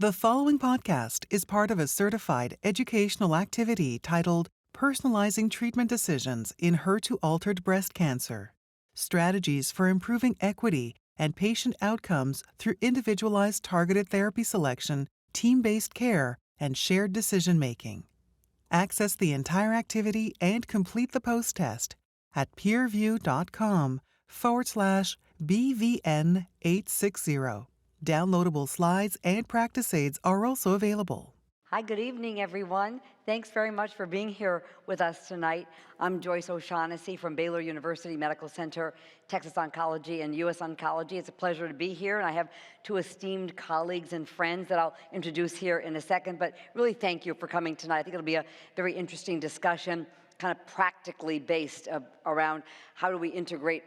The following podcast is part of a certified educational activity titled Personalizing Treatment Decisions in HER2-Altered Breast Cancer. Strategies for improving equity and patient outcomes through individualized targeted therapy selection, team-based care, and shared decision-making. Access the entire activity and complete the post-test at peerview.com/BVN860. Downloadable slides and practice aids are also available. Hi, good evening, everyone. Thanks very much for being here with us tonight. I'm Joyce O'Shaughnessy from Baylor University Medical Center, Texas Oncology, and U.S. Oncology. It's a pleasure to be here, and I have two esteemed colleagues and friends that I'll introduce here in a second, but really thank you for coming tonight. I think it'll be a very interesting discussion, kind of practically based around how do we integrate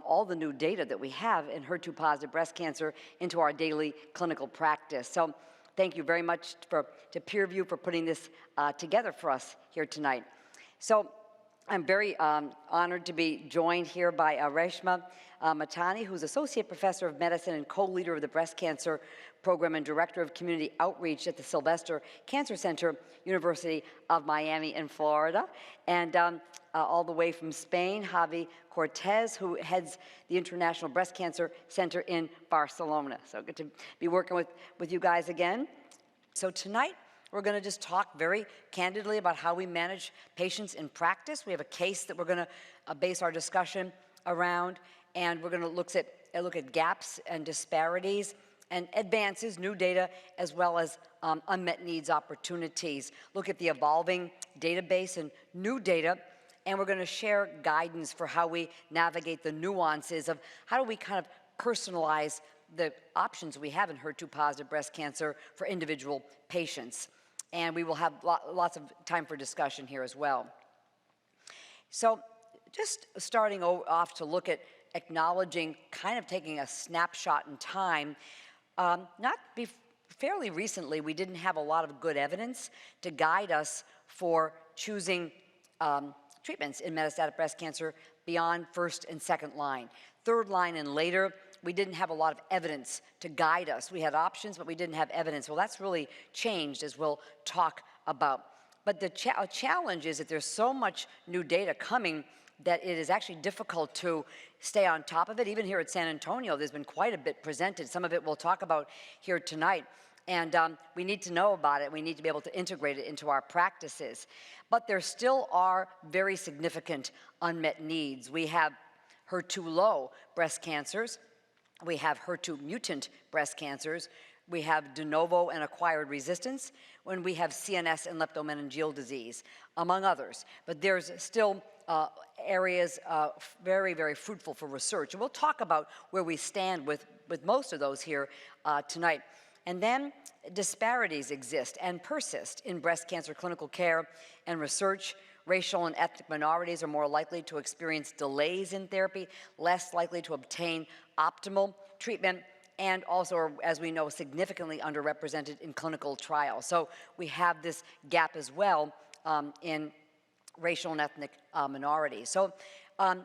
all the new data that we have in HER2-positive breast cancer into our daily clinical practice. So thank you very much to PeerView for putting this together for us here tonight. So I'm very honored to be joined here by Reshma Matani, who's Associate Professor of Medicine and co-leader of the Breast Cancer Program and Director of Community Outreach at the Sylvester Cancer Center, University of Miami in Florida. And all the way from Spain, Javi Cortez, who heads the International Breast Cancer Center in Barcelona. So good to be working with you guys again. So tonight, we're going to just talk very candidly about how we manage patients in practice. We have a case that we're going to base our discussion around, and we're going to look at gaps and disparities and advances, new data, as well as unmet needs opportunities. Look at the evolving database and new data, and we're going to share guidance for how we navigate the nuances of how do we kind of personalize the options we have in HER2-positive breast cancer for individual patients. And we will have lots of time for discussion here as well. So just starting off to look at acknowledging, kind of taking a snapshot in time, fairly recently, we didn't have a lot of good evidence to guide us for choosing treatments in metastatic breast cancer beyond first and second line. Third line and later, we didn't have a lot of evidence to guide us. We had options, but we didn't have evidence. Well, that's really changed, as we'll talk about. But the challenge is that there's so much new data coming that it is actually difficult to stay on top of it. Even here at San Antonio, there's been quite a bit presented. Some of it we'll talk about here tonight. And we need to know about it. We need to be able to integrate it into our practices. But there still are very significant unmet needs. We have HER2-low breast cancers. We have HER2-mutant breast cancers. We have de novo and acquired resistance. When we have CNS and leptomeningeal disease, among others. But there's still areas very, very fruitful for research. And we'll talk about where we stand with most of those here tonight. And then disparities exist and persist in breast cancer clinical care and research. Racial and ethnic minorities are more likely to experience delays in therapy, less likely to obtain optimal treatment, and also are, as we know, significantly underrepresented in clinical trials. So we have this gap as well in racial and ethnic minorities. So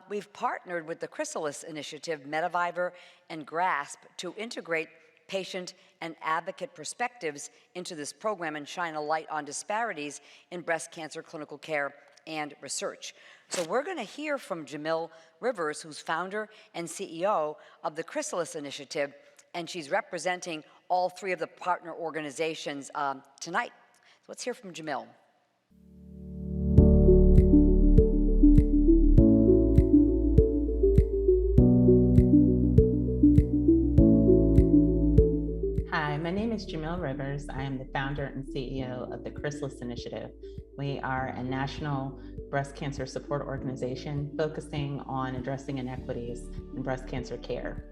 we've partnered with the Chrysalis Initiative, Mediviver, and GRASP to integrate patient and advocate perspectives into this program and shine a light on disparities in breast cancer clinical care and research. So we're going to hear from Jamil Rivers, who's founder and CEO of the Chrysalis Initiative, and she's representing all three of the partner organizations tonight. So let's hear from Jamil. Hi, my name is Jamil Rivers. I am the founder and CEO of the Chrysalis Initiative. We are a national breast cancer support organization focusing on addressing inequities in breast cancer care.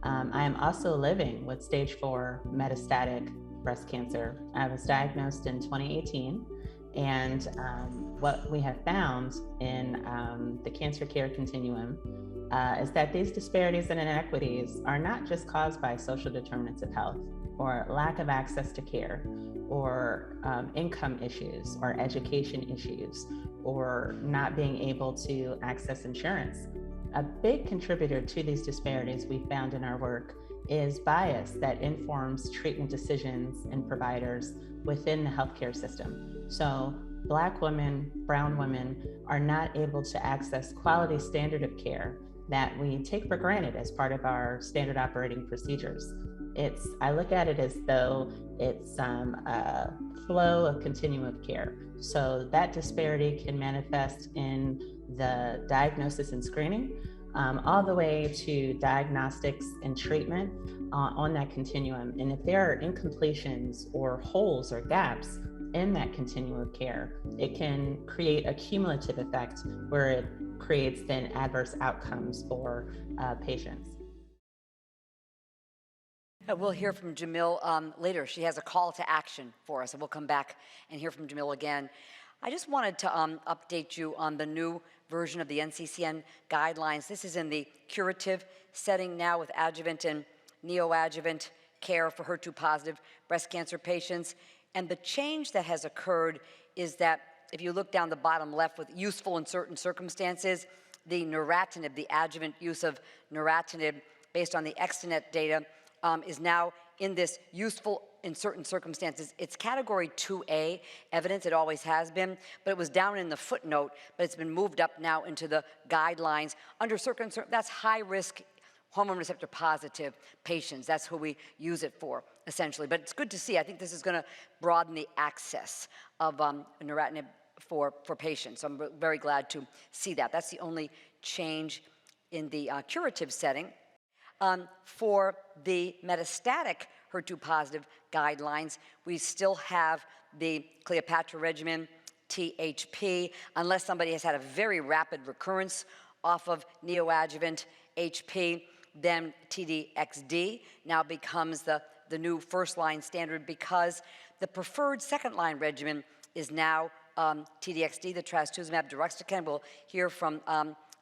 I am also living with stage 4 metastatic breast cancer. I was diagnosed in 2018, and what we have found in the cancer care continuum is that these disparities and inequities are not just caused by social determinants of health or lack of access to care or income issues or education issues or not being able to access insurance. A big contributor to these disparities we found in our work is bias that informs treatment decisions in providers within the healthcare system. So Black women, brown women are not able to access quality standard of care that we take for granted as part of our standard operating procedures. I look at it as though it's a flow of continuum of care. So that disparity can manifest in the diagnosis and screening, all the way to diagnostics and treatment on that continuum. And if there are incompletions or holes or gaps in that continuum of care, it can create a cumulative effect where it creates then adverse outcomes for patients. We'll hear from Jamil later. She has a call to action for us, and we'll come back and hear from Jamil again. I just wanted to update you on the new version of the NCCN guidelines. This is in the curative setting now with adjuvant and neoadjuvant care for HER2-positive breast cancer patients. And the change that has occurred is that if you look down the bottom left with useful in certain circumstances, the neratinib, the adjuvant use of neratinib based on the Extenet data, is now in this useful in certain circumstances. It's category 2A evidence, it always has been, but it was down in the footnote, but it's been moved up now into the guidelines. Under certain, that's high risk hormone receptor positive patients. That's who we use it for, essentially. But it's good to see. I think this is gonna broaden the access of neratinib for patients. So I'm very glad to see that. That's the only change in the curative setting. For the metastatic HER2-positive guidelines, we still have the Cleopatra regimen, THP, unless somebody has had a very rapid recurrence off of neoadjuvant HP, then T-DXd now becomes the new first-line standard because the preferred second-line regimen is now T-DXd, the trastuzumab deruxtecan. We'll hear from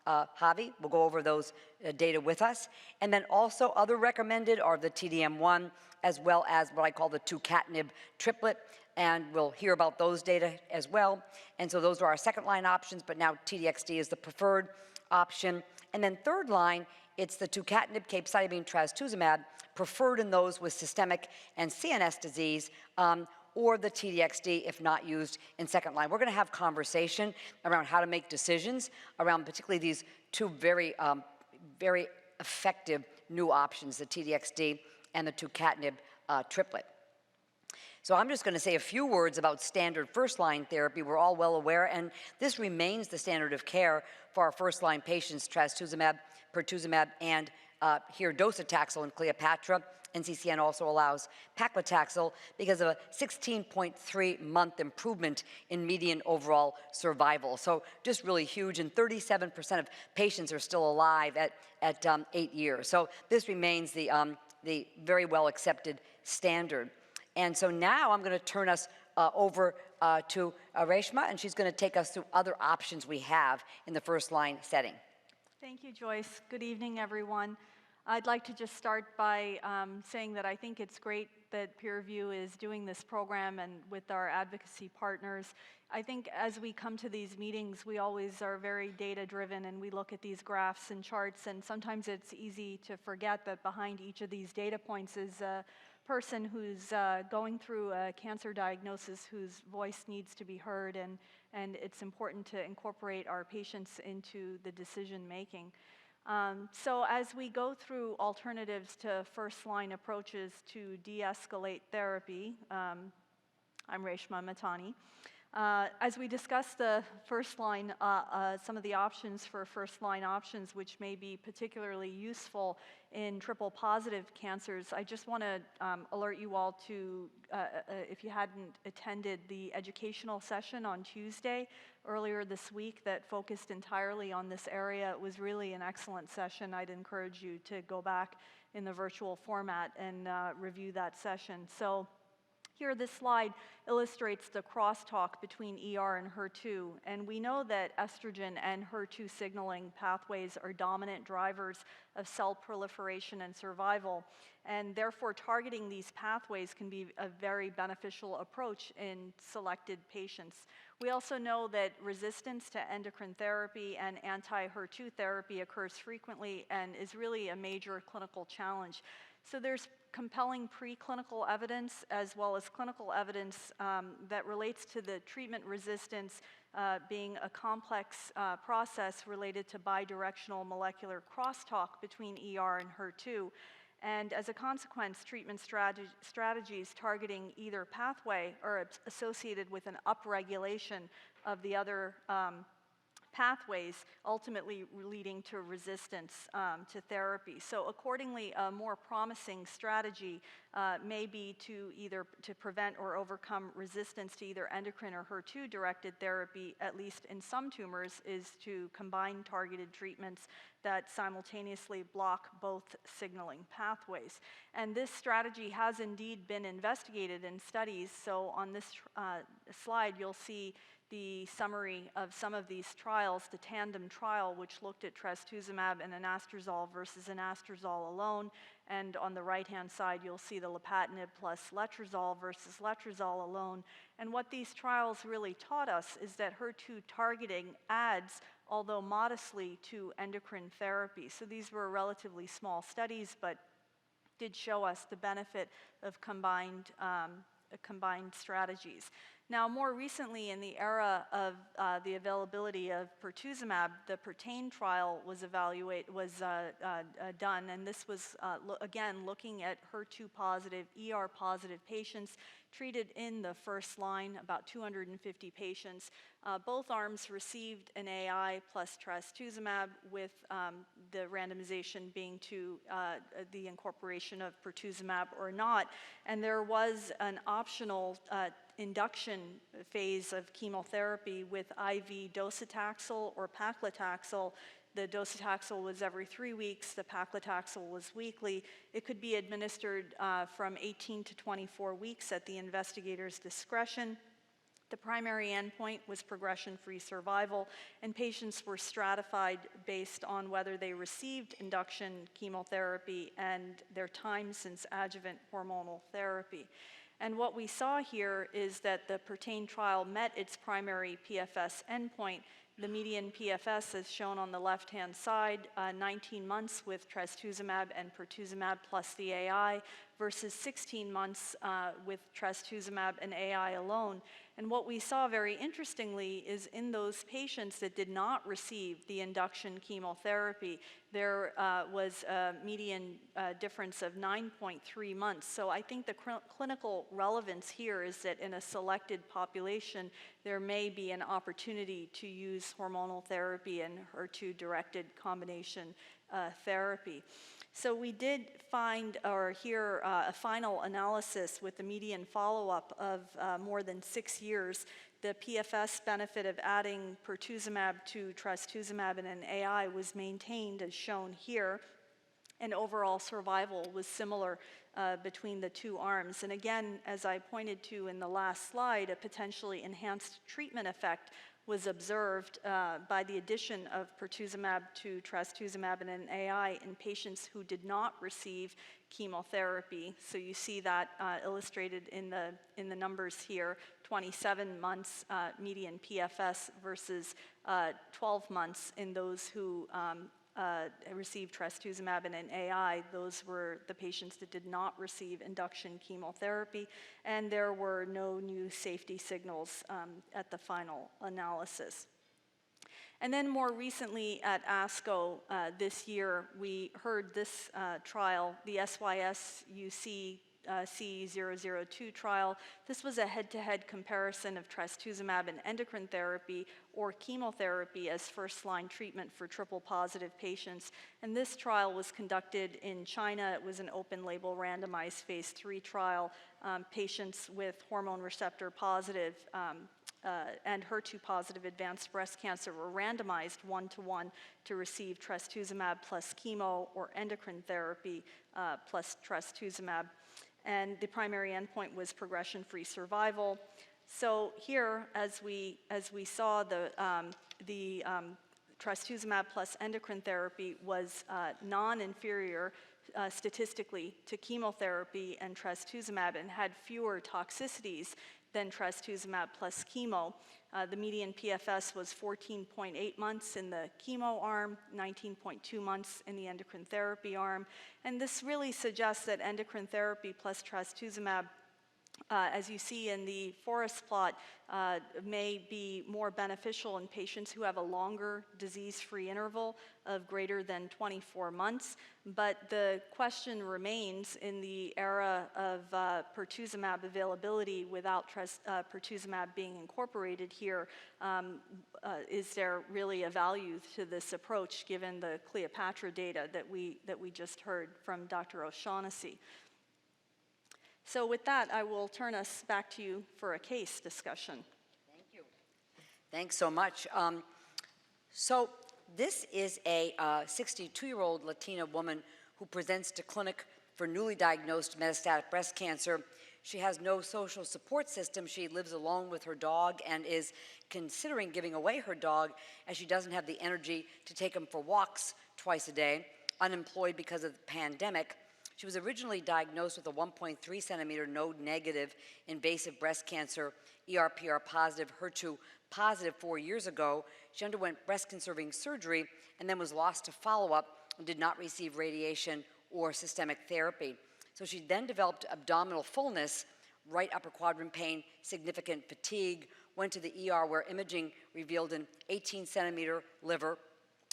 Javi will go over those data with us. And then also other recommended are the TDM1 as well as what I call the tucatinib triplet. And we'll hear about those data as well. And so those are our second line options, but now T-DXd is the preferred option. And then third line, it's the tucatinib capecitabine trastuzumab, preferred in those with systemic and CNS disease, or the T-DXd if not used in second line. We're gonna have conversation around how to make decisions around particularly these two very effective new options, the T-DXd and the tucatinib triplet. So I'm just gonna say a few words about standard first-line therapy. We're all well aware, and this remains the standard of care for our first-line patients, trastuzumab, pertuzumab, and here docetaxel in Cleopatra. NCCN also allows paclitaxel because of a 16.3-month improvement in median overall survival. So just really huge, and 37% of patients are still alive at 8 years. So this remains the very well accepted standard. And so now I'm gonna turn us over to Reshma, and she's gonna take us through other options we have in the first line setting. Thank you, Joyce. Good evening, everyone. I'd like to just start by saying that I think it's great that peer review is doing this program and with our advocacy partners. I think as we come to these meetings, we always are very data-driven and we look at these graphs and charts, and sometimes it's easy to forget that behind each of these data points is a person who's going through a cancer diagnosis whose voice needs to be heard, and it's important to incorporate our patients into the decision making. So as we go through alternatives to first-line approaches to de-escalate therapy, I'm Reshma Matani. As we discuss the first-line, some of the options for first-line options which may be particularly useful in triple-positive cancers, I just want to alert you all to, if you hadn't attended the educational session on Tuesday earlier this week that focused entirely on this area. It was really an excellent session. I'd encourage you to go back in the virtual format and review that session. So here, this slide illustrates the crosstalk between ER and HER2, and we know that estrogen and HER2 signaling pathways are dominant drivers of cell proliferation and survival, and therefore targeting these pathways can be a very beneficial approach in selected patients. We also know that resistance to endocrine therapy and anti-HER2 therapy occurs frequently and is really a major clinical challenge. So there's compelling preclinical evidence as well as clinical evidence that relates to the treatment resistance being a complex process related to bidirectional molecular crosstalk between ER and HER2. And as a consequence, treatment strategies targeting either pathway are associated with an upregulation of the other pathways, ultimately leading to resistance to therapy. So accordingly, a more promising strategy may be to either to prevent or overcome resistance to either endocrine or HER2-directed therapy, at least in some tumors, is to combine targeted treatments that simultaneously block both signaling pathways. And this strategy has indeed been investigated in studies. So on this slide, you'll see the summary of some of these trials, the TANDEM trial, which looked at trastuzumab and anastrozole versus anastrozole alone. And on the right-hand side, you'll see the lapatinib plus letrozole versus letrozole alone. And what these trials really taught us is that HER2 targeting adds, although modestly, to endocrine therapy. So these were relatively small studies, but did show us the benefit of combined strategies. Now, more recently, in the era of the availability of pertuzumab, the PERTAIN trial was done, and this was, again, looking at HER2-positive, ER-positive patients treated in the first line, about 250 patients. Both arms received an AI plus trastuzumab, with the randomization being to the incorporation of pertuzumab or not. And there was an optional induction phase of chemotherapy with IV docetaxel or paclitaxel. The docetaxel was every 3 weeks, the paclitaxel was weekly. It could be administered from 18 to 24 weeks at the investigator's discretion. The primary endpoint was progression-free survival, and patients were stratified based on whether they received induction chemotherapy and their time since adjuvant hormonal therapy. And what we saw here is that the PERTAIN trial met its primary PFS endpoint. The median PFS, as shown on the left-hand side, 19 months with trastuzumab and pertuzumab plus the AI versus 16 months with trastuzumab and AI alone. And what we saw very interestingly is in those patients that did not receive the induction chemotherapy, there was a median difference of 9.3 months. So I think the clinical relevance here is that in a selected population, there may be an opportunity to use hormonal therapy and HER2-directed combination therapy. So we did find or hear a final analysis with the median follow-up of more than 6 years. The PFS benefit of adding pertuzumab to trastuzumab and an AI was maintained as shown here, and overall survival was similar between the two arms. And again, as I pointed to in the last slide, a potentially enhanced treatment effect was observed by the addition of pertuzumab to trastuzumab and an AI in patients who did not receive chemotherapy. So you see that illustrated in the numbers here, 27 months median PFS versus 12 months in those who received trastuzumab and an AI. Those were the patients that did not receive induction chemotherapy, and there were no new safety signals at the final analysis. And then more recently at ASCO this year, we heard this trial, the SYS-UC C002 trial. This was a head-to-head comparison of trastuzumab and endocrine therapy or chemotherapy as first-line treatment for triple-positive patients. And this trial was conducted in China. It was an open-label randomized phase 3 trial. Patients with hormone receptor positive and HER2-positive advanced breast cancer were randomized 1-to-1 to receive trastuzumab plus chemo or endocrine therapy plus trastuzumab. And the primary endpoint was progression-free survival. So here, as we saw, the trastuzumab plus endocrine therapy was non-inferior statistically to chemotherapy and trastuzumab and had fewer toxicities than trastuzumab plus chemo. The median PFS was 14.8 months in the chemo arm, 19.2 months in the endocrine therapy arm. And this really suggests that endocrine therapy plus trastuzumab, as you see in the forest plot, may be more beneficial in patients who have a longer disease-free interval of greater than 24 months. But the question remains in the era of pertuzumab availability without pertuzumab being incorporated here, is there really a value to this approach given the Cleopatra data that we just heard from Dr. O'Shaughnessy? So with that, I will turn us back to you for a case discussion. Thank you. Thanks so much. So this is a 62-year-old Latina woman who presents to clinic for newly diagnosed metastatic breast cancer. She has no social support system. She lives alone with her dog and is considering giving away her dog as she doesn't have the energy to take him for walks twice a day, unemployed because of the pandemic. She was originally diagnosed with a 1.3 centimeter node negative invasive breast cancer, ER/PR positive, HER2 positive 4 years ago. She underwent breast conserving surgery and then was lost to follow-up and did not receive radiation or systemic therapy. So she then developed abdominal fullness, right upper quadrant pain, significant fatigue, went to the ER where imaging revealed an 18 centimeter liver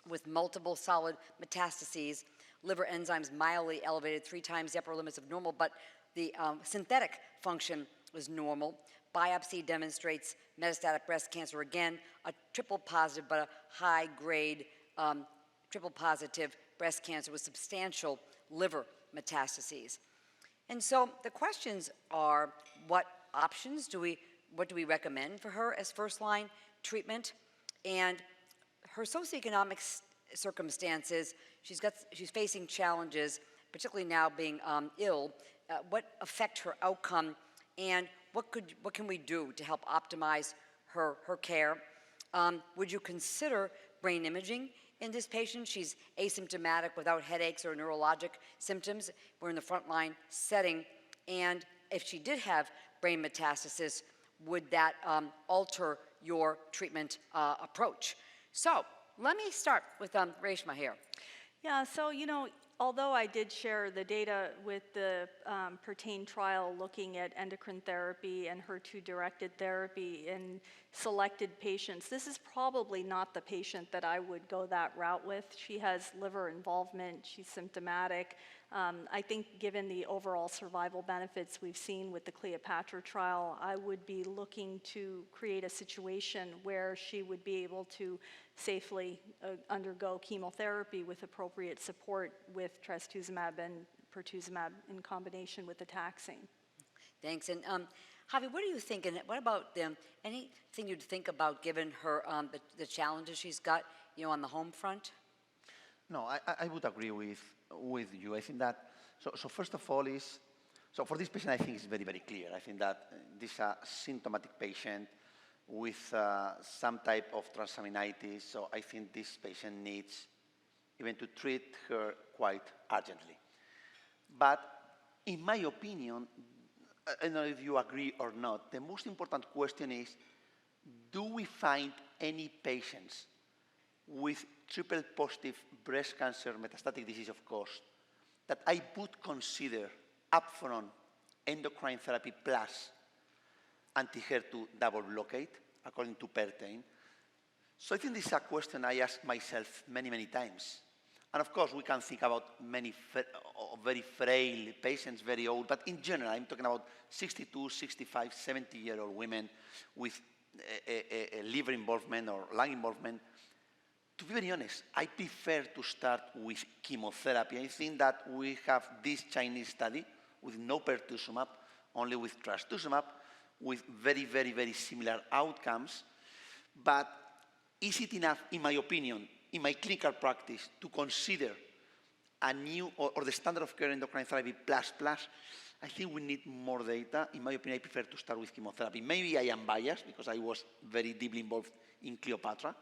with multiple solid metastases, liver enzymes mildly elevated 3 times the upper limits of normal, but the synthetic function was normal. Biopsy demonstrates metastatic breast cancer, again, a triple positive, but a high-grade triple positive breast cancer with substantial liver metastases. And so the questions are, what options what do we recommend for her as first-line treatment? And her socioeconomic circumstances, she's facing challenges, particularly now being ill. What affect her outcome, and what can we do to help optimize her care? Would you consider brain imaging in this patient? She's asymptomatic without headaches or neurologic symptoms. We're in the frontline setting, and if she did have brain metastasis, would that alter your treatment approach? So let me start with Reshma here. Yeah, so although I did share the data with the PERTAIN trial looking at endocrine therapy and HER2-directed therapy in selected patients, this is probably not the patient that I would go that route with. She has liver involvement, she's symptomatic. I think given the overall survival benefits we've seen with the Cleopatra trial, I would be looking to create a situation where she would be able to safely undergo chemotherapy with appropriate support with trastuzumab and pertuzumab in combination with the taxane. Thanks. And Javi, what do you think? And what about anything you'd think about given her the challenges she's got, on the home front? No, I would agree with you. I think that, so first of all so for this patient, I think it's very, very clear. I think that this is a symptomatic patient with some type of transaminitis, so I think this patient needs even to treat her quite urgently. But in my opinion, I don't know if you agree or not, the most important question is, do we find any patients with triple positive breast cancer, metastatic disease of course, that I would consider upfront endocrine therapy plus anti-HER2 double blockade, according to PERTAIN? So I think this is a question I ask myself many, many times. And of course, we can think about many very frail patients, very old, but in general, I'm talking about 62, 65, 70-year-old women with a liver involvement or lung involvement. To be very honest, I prefer to start with chemotherapy. I think that we have this Chinese study with no pertuzumab, only with trastuzumab, with very, very, very similar outcomes. But is it enough, in my opinion, in my clinical practice, to consider a new or the standard of care endocrine therapy plus? I think we need more data. In my opinion, I prefer to start with chemotherapy. Maybe I am biased because I was very deeply involved in Cleopatra,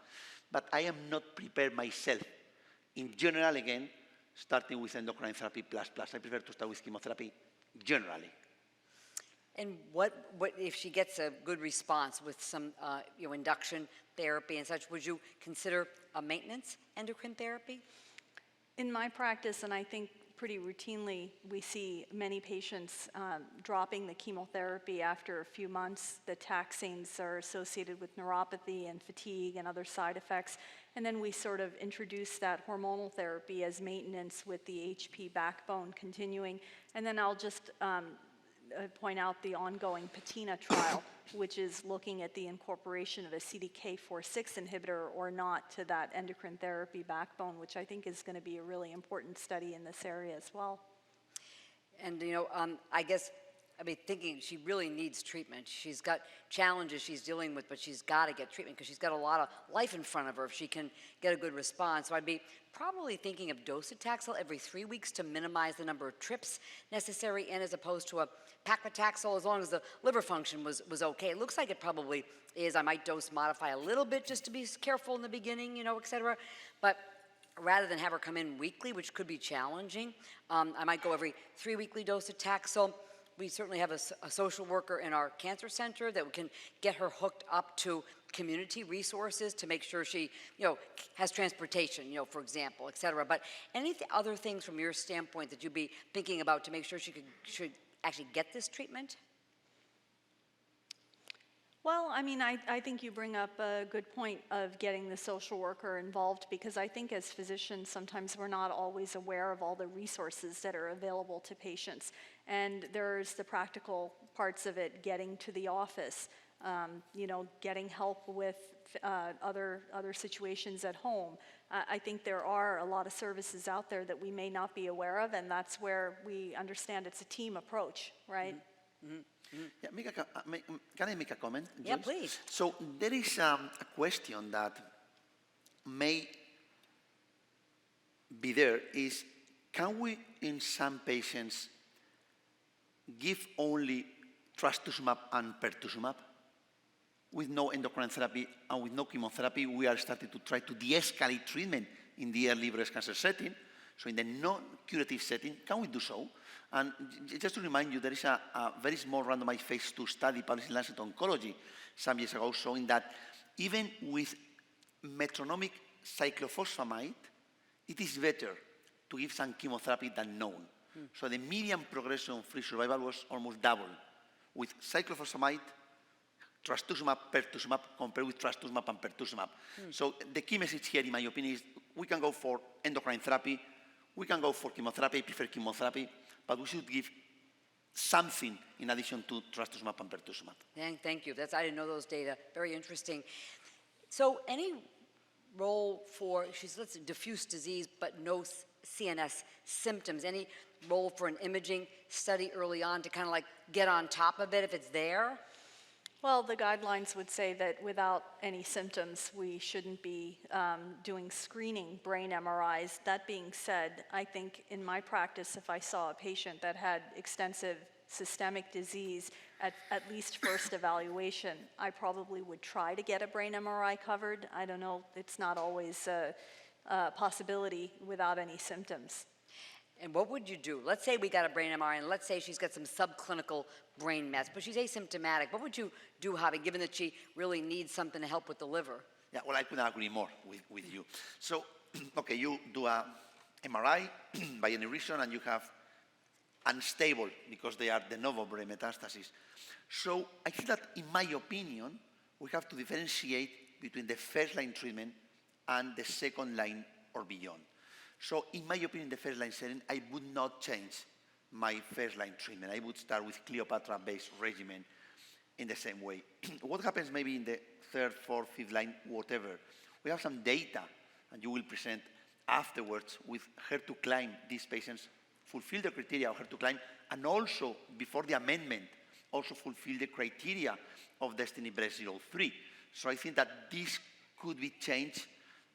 but I am not prepared myself. In general, again, starting with endocrine therapy plus. I prefer to start with chemotherapy generally. And what if she gets a good response with some induction therapy and such, would you consider a maintenance endocrine therapy? In my practice, and I think pretty routinely, we see many patients dropping the chemotherapy after a few months. The taxanes are associated with neuropathy and fatigue and other side effects. And then we sort of introduce that hormonal therapy as maintenance with the HP backbone continuing. And then I'll just point out the ongoing PATINA trial, which is looking at the incorporation of a CDK4/6 inhibitor or not to that endocrine therapy backbone, which I think is going to be a really important study in this area as well. And I guess, thinking she really needs treatment. She's got challenges she's dealing with, but she's got to get treatment because she's got a lot of life in front of her if she can get a good response. So I'd be probably thinking of docetaxel every 3 weeks to minimize the number of trips necessary in, as opposed to a paclitaxel, as long as the liver function was okay. It looks like it probably is. I might dose modify a little bit just to be careful in the beginning, et cetera. But rather than have her come in weekly, which could be challenging, I might go every 3 weekly docetaxel. We certainly have a social worker in our cancer center that can get her hooked up to community resources to make sure she, has transportation, for example, et cetera. But any other things from your standpoint that you'd be thinking about to make sure she should actually get this treatment? Well, I think you bring up a good point of getting the social worker involved, because I think as physicians, sometimes we're not always aware of all the resources that are available to patients. And there's the practical parts of it, getting to the office, getting help with other situations at home. I think there are a lot of services out there that we may not be aware of, and that's where we understand it's a team approach, right? Mm-hmm. Yeah, can I make a comment, Joyce? Yeah, please. So there is a question that may be there is, can we, in some patients, give only trastuzumab and pertuzumab? With no endocrine therapy and with no chemotherapy, we are starting to try to de-escalate treatment in the early breast cancer setting. So in the non-curative setting, can we do so? And just to remind you, there is a very small randomized phase 2 study published in Lancet Oncology some years ago showing that even with metronomic cyclophosphamide, it is better to give some chemotherapy than none. So the median progression-free survival was almost double with cyclophosphamide, trastuzumab, pertuzumab, compared with trastuzumab and pertuzumab. So the key message here, in my opinion, is we can go for endocrine therapy, we can go for chemotherapy, I prefer chemotherapy, but we should give something in addition to trastuzumab and pertuzumab. Thank you. I didn't know those data. Very interesting. So any role for, she's diffuse disease, but no CNS symptoms. Any role for an imaging study early on to kind of get on top of it if it's there? Well, the guidelines would say that without any symptoms, we shouldn't be doing screening brain MRIs. That being said, I think in my practice, if I saw a patient that had extensive systemic disease at least first evaluation, I probably would try to get a brain MRI covered. I don't know, it's not always a possibility without any symptoms. And what would you do? Let's say we got a brain MRI, and let's say she's got some subclinical brain mets, but she's asymptomatic. What would you do, Javi, given that she really needs something to help with the liver? Yeah, well, I couldn't agree more with you. So, okay, you do a MRI by any reason, and you have unstable, because they are de novo brain metastases. So I think that, in my opinion, we have to differentiate between the first-line treatment and the second line or beyond. So in my opinion, in the first-line setting, I would not change my first-line treatment. I would start with Cleopatra-based regimen in the same way. What happens maybe in the third, fourth, fifth line, whatever? We have some data, and you will present afterwards with HER2-CLIMB. These patients fulfill the criteria of HER2-CLIMB, and also, before the amendment, also fulfill the criteria of DESTINY-Breast03. So I think that this could be changed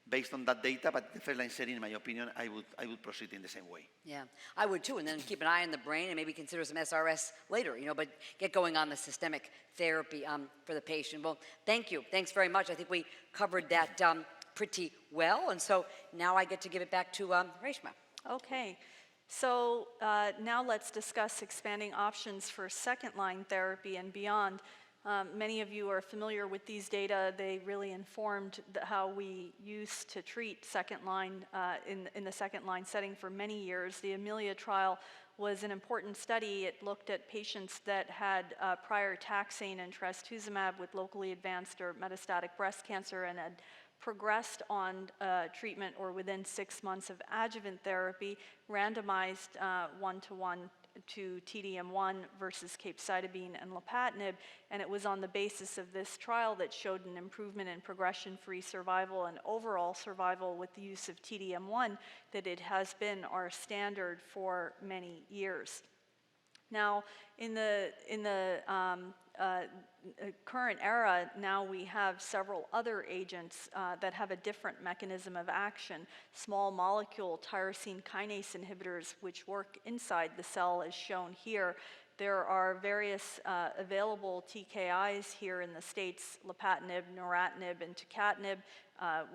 based on that data, but the first-line setting, in my opinion, I would proceed in the same way. Yeah, I would too, and then keep an eye on the brain and maybe consider some SRS later, but get going on the systemic therapy for the patient. Well, thank you. Thanks very much. I think we covered that pretty well, and so now I get to give it back to Reshma. Okay. So now let's discuss expanding options for second-line therapy and beyond. Many of you are familiar with these data. They really informed how we used to treat second-line in the second-line setting for many years. The Amelia trial was an important study. It looked at patients that had prior taxane and trastuzumab with locally advanced or metastatic breast cancer and had progressed on treatment or within 6 months of adjuvant therapy, randomized 1-to-1 to T-DM1 versus capecitabine and lapatinib, and it was on the basis of this trial that showed an improvement in progression-free survival and overall survival with the use of T-DM1 that it has been our standard for many years. Now, in the current era, now we have several other agents that have a different mechanism of action. Small molecule tyrosine kinase inhibitors, which work inside the cell, as shown here. There are various available TKIs here in the States, lapatinib, neratinib, and tucatinib.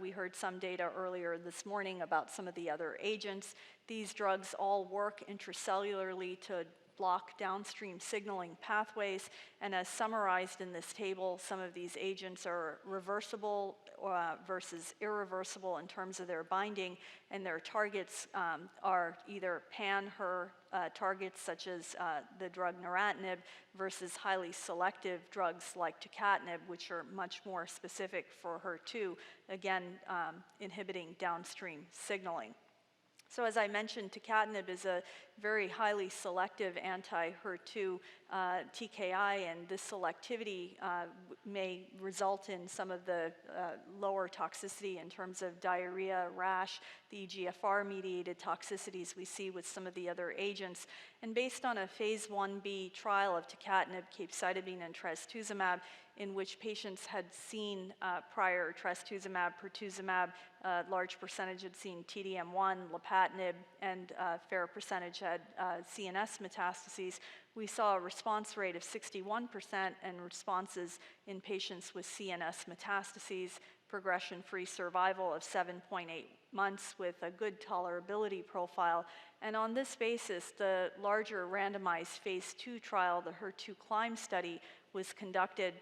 We heard some data earlier this morning about some of the other agents. These drugs all work intracellularly to block downstream signaling pathways, and as summarized in this table, some of these agents are reversible versus irreversible in terms of their binding, and their targets are either pan-HER targets such as the drug neratinib versus highly selective drugs like tucatinib, which are much more specific for HER2, again inhibiting downstream signaling. So as I mentioned, tucatinib is a very highly selective anti-HER2 TKI, and this selectivity may result in some of the lower toxicity in terms of diarrhea, rash, the EGFR-mediated toxicities we see with some of the other agents. And based on a phase 1b trial of tucatinib, capecitabine, and trastuzumab, in which patients had seen prior trastuzumab, pertuzumab, large percentage had seen T-DM1, lapatinib, and a fair percentage had CNS metastases, we saw a response rate of 61% and responses in patients with CNS metastases, progression-free survival of 7.8 months with a good tolerability profile. And on this basis, the larger randomized phase 2 trial, the HER2-CLIMB study, was conducted.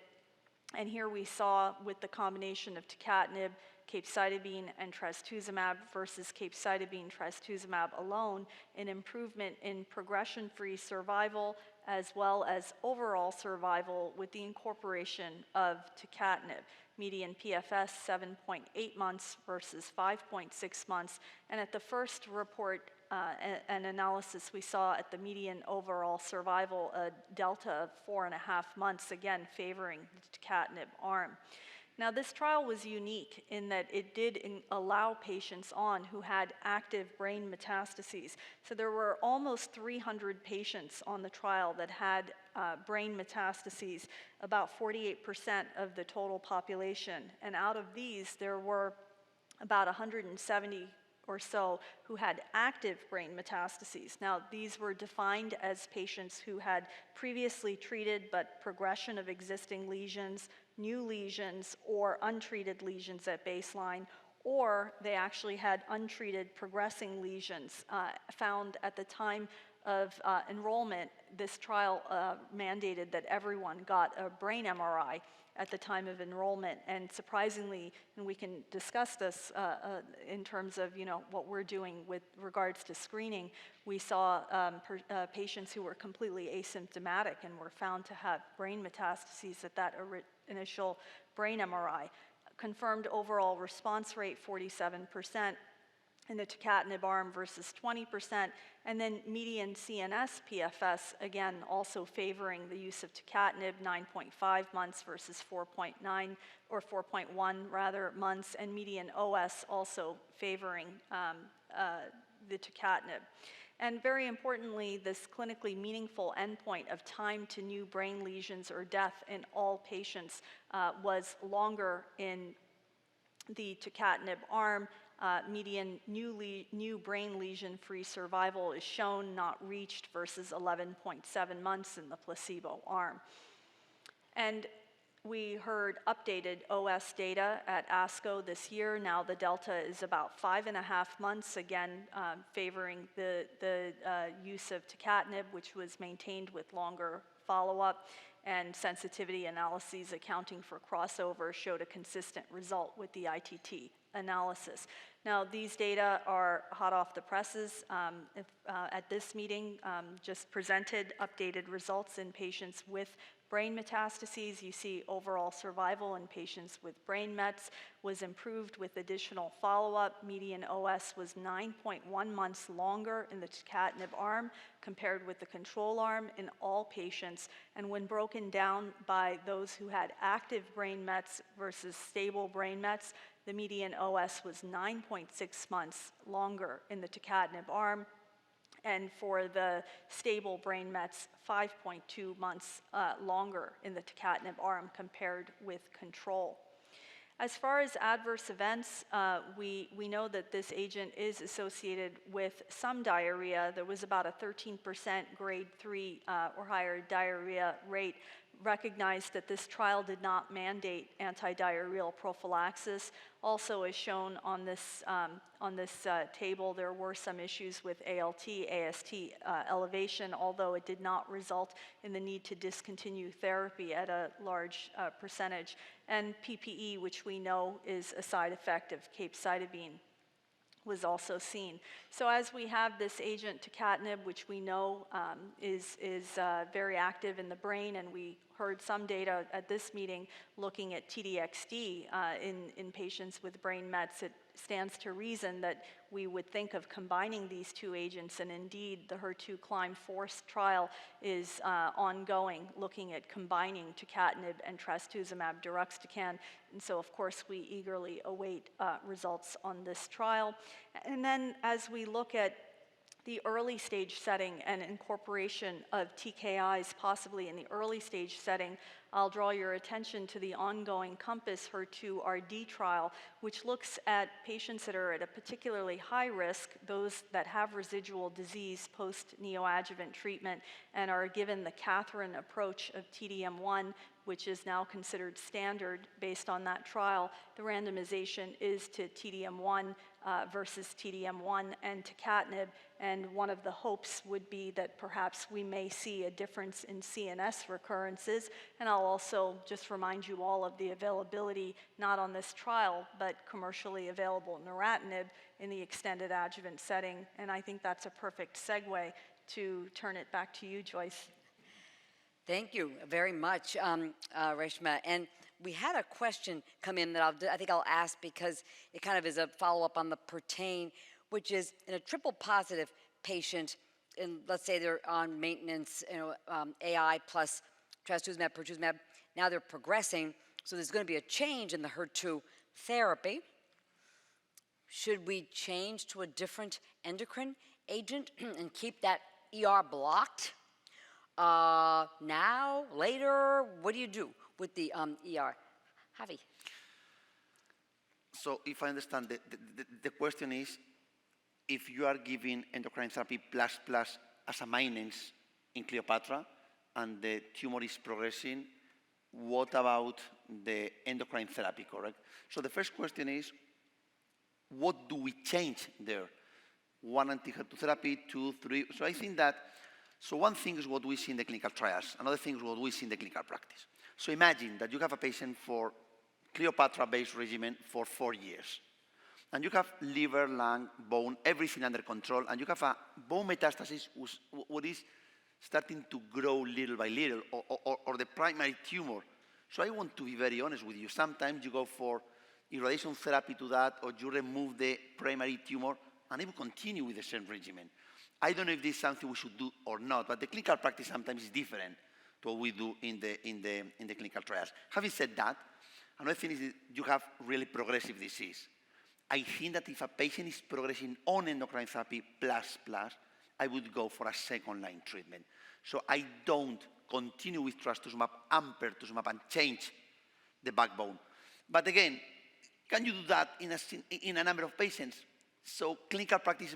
And here we saw, with the combination of tucatinib, capecitabine, and trastuzumab versus capecitabine, trastuzumab alone, an improvement in progression-free survival as well as overall survival with the incorporation of tucatinib. Median PFS 7.8 months versus 5.6 months. And at the first report and analysis, we saw at the median overall survival a delta of 4.5 months, again favoring the tucatinib arm. Now, this trial was unique in that it did allow patients on who had active brain metastases. So there were almost 300 patients on the trial that had brain metastases, about 48% of the total population. And out of these, there were about 170 or so who had active brain metastases. Now, these were defined as patients who had previously treated but progression of existing lesions, new lesions, or untreated lesions at baseline, or they actually had untreated progressing lesions found at the time of enrollment. This trial mandated that everyone got a brain MRI at the time of enrollment, and surprisingly, and we can discuss this in terms of what we're doing with regards to screening, we saw patients who were completely asymptomatic and were found to have brain metastases at that initial brain MRI. Confirmed overall response rate 47% in the tucatinib arm versus 20%, and then median CNS PFS, again, also favoring the use of tucatinib, 9.5 months versus 4.9, or 4.1 rather, months, and median OS also favoring the tucatinib. And very importantly, this clinically meaningful endpoint of time to new brain lesions or death in all patients was longer in the tucatinib arm. Median new brain lesion-free survival is shown, not reached, versus 11.7 months in the placebo arm. And We heard updated OS data at ASCO this year. Now the delta is about 5.5 months, again favoring the use of tucatinib, which was maintained with longer follow-up, and sensitivity analyses accounting for crossover showed a consistent result with the ITT analysis. Now, these data are hot off the presses. At this meeting, just presented updated results in patients with brain metastases. You see overall survival in patients with brain mets was improved with additional follow-up. Median OS was 9.1 months longer in the tucatinib arm compared with the control arm in all patients. And when broken down by those who had active brain mets versus stable brain mets, the median OS was 9.6 months longer in the tucatinib arm, and for the stable brain mets, 5.2 months longer in the tucatinib arm compared with control. As far as adverse events, we know that this agent is associated with some diarrhea. There was about a 13% grade 3 or higher diarrhea rate. Recognized that this trial did not mandate antidiarrheal prophylaxis. Also, as shown on this table, there were some issues with ALT, AST elevation, although it did not result in the need to discontinue therapy at a large percentage. And PPE, which we know is a side effect of capecitabine, was also seen. So as we have this agent tucatinib, which we know is very active in the brain, and we heard some data at this meeting looking at T-DXd in patients with brain mets, it stands to reason that we would think of combining these two agents, and indeed the HER2-Climb Force trial is ongoing, looking at combining tucatinib and trastuzumab deruxtecan. And so, of course, we eagerly await results on this trial. And then as we look at the early stage setting and incorporation of TKIs possibly in the early stage setting, I'll draw your attention to the ongoing COMPASS HER2-RD trial, which looks at patients that are at a particularly high risk, those that have residual disease post-neoadjuvant treatment and are given the Catherine approach of TDM1, which is now considered standard based on that trial. The randomization is to TDM1 versus TDM1 and tucatinib, and one of the hopes would be that perhaps we may see a difference in CNS recurrences. And I'll also just remind you all of the availability, not on this trial, but commercially available neratinib in the extended adjuvant setting. And I think that's a perfect segue to turn it back to you, Joyce. Thank you very much, Reshma. And we had a question come in that I think I'll ask because it kind of is a follow-up on the PERTAIN, which is in a triple positive patient, and let's say they're on maintenance, AI plus trastuzumab, pertuzumab. Now they're progressing, so there's going to be a change in the HER2 therapy. Should we change to a different endocrine agent and keep that ER blocked? Now, later, what do you do with the ER? Javi. So if I understand, the question is, if you are giving endocrine therapy plus as a maintenance in Cleopatra and the tumor is progressing, what about the endocrine therapy, correct? So the first question is, what do we change there? 1 anti-HER2 therapy, 2, 3. So I think that, so one thing is what we see in the clinical trials. Another thing is what we see in the clinical practice. So imagine that you have a patient for Cleopatra-based regimen for 4 years. And you have liver, lung, bone, everything under control. And you have a bone metastasis what is starting to grow little by little, or the primary tumor. So I want to be very honest with you. Sometimes you go for irradiation therapy to that, or you remove the primary tumor, and it will continue with the same regimen. I don't know if this is something we should do or not, but the clinical practice sometimes is different to what we do in the clinical trials. Having said that, another thing is that you have really progressive disease. I think that if a patient is progressing on endocrine therapy plus, I would go for a second-line treatment. So I don't continue with trastuzumab and pertuzumab and change the backbone. But again, can you do that in a number of patients? So clinical practice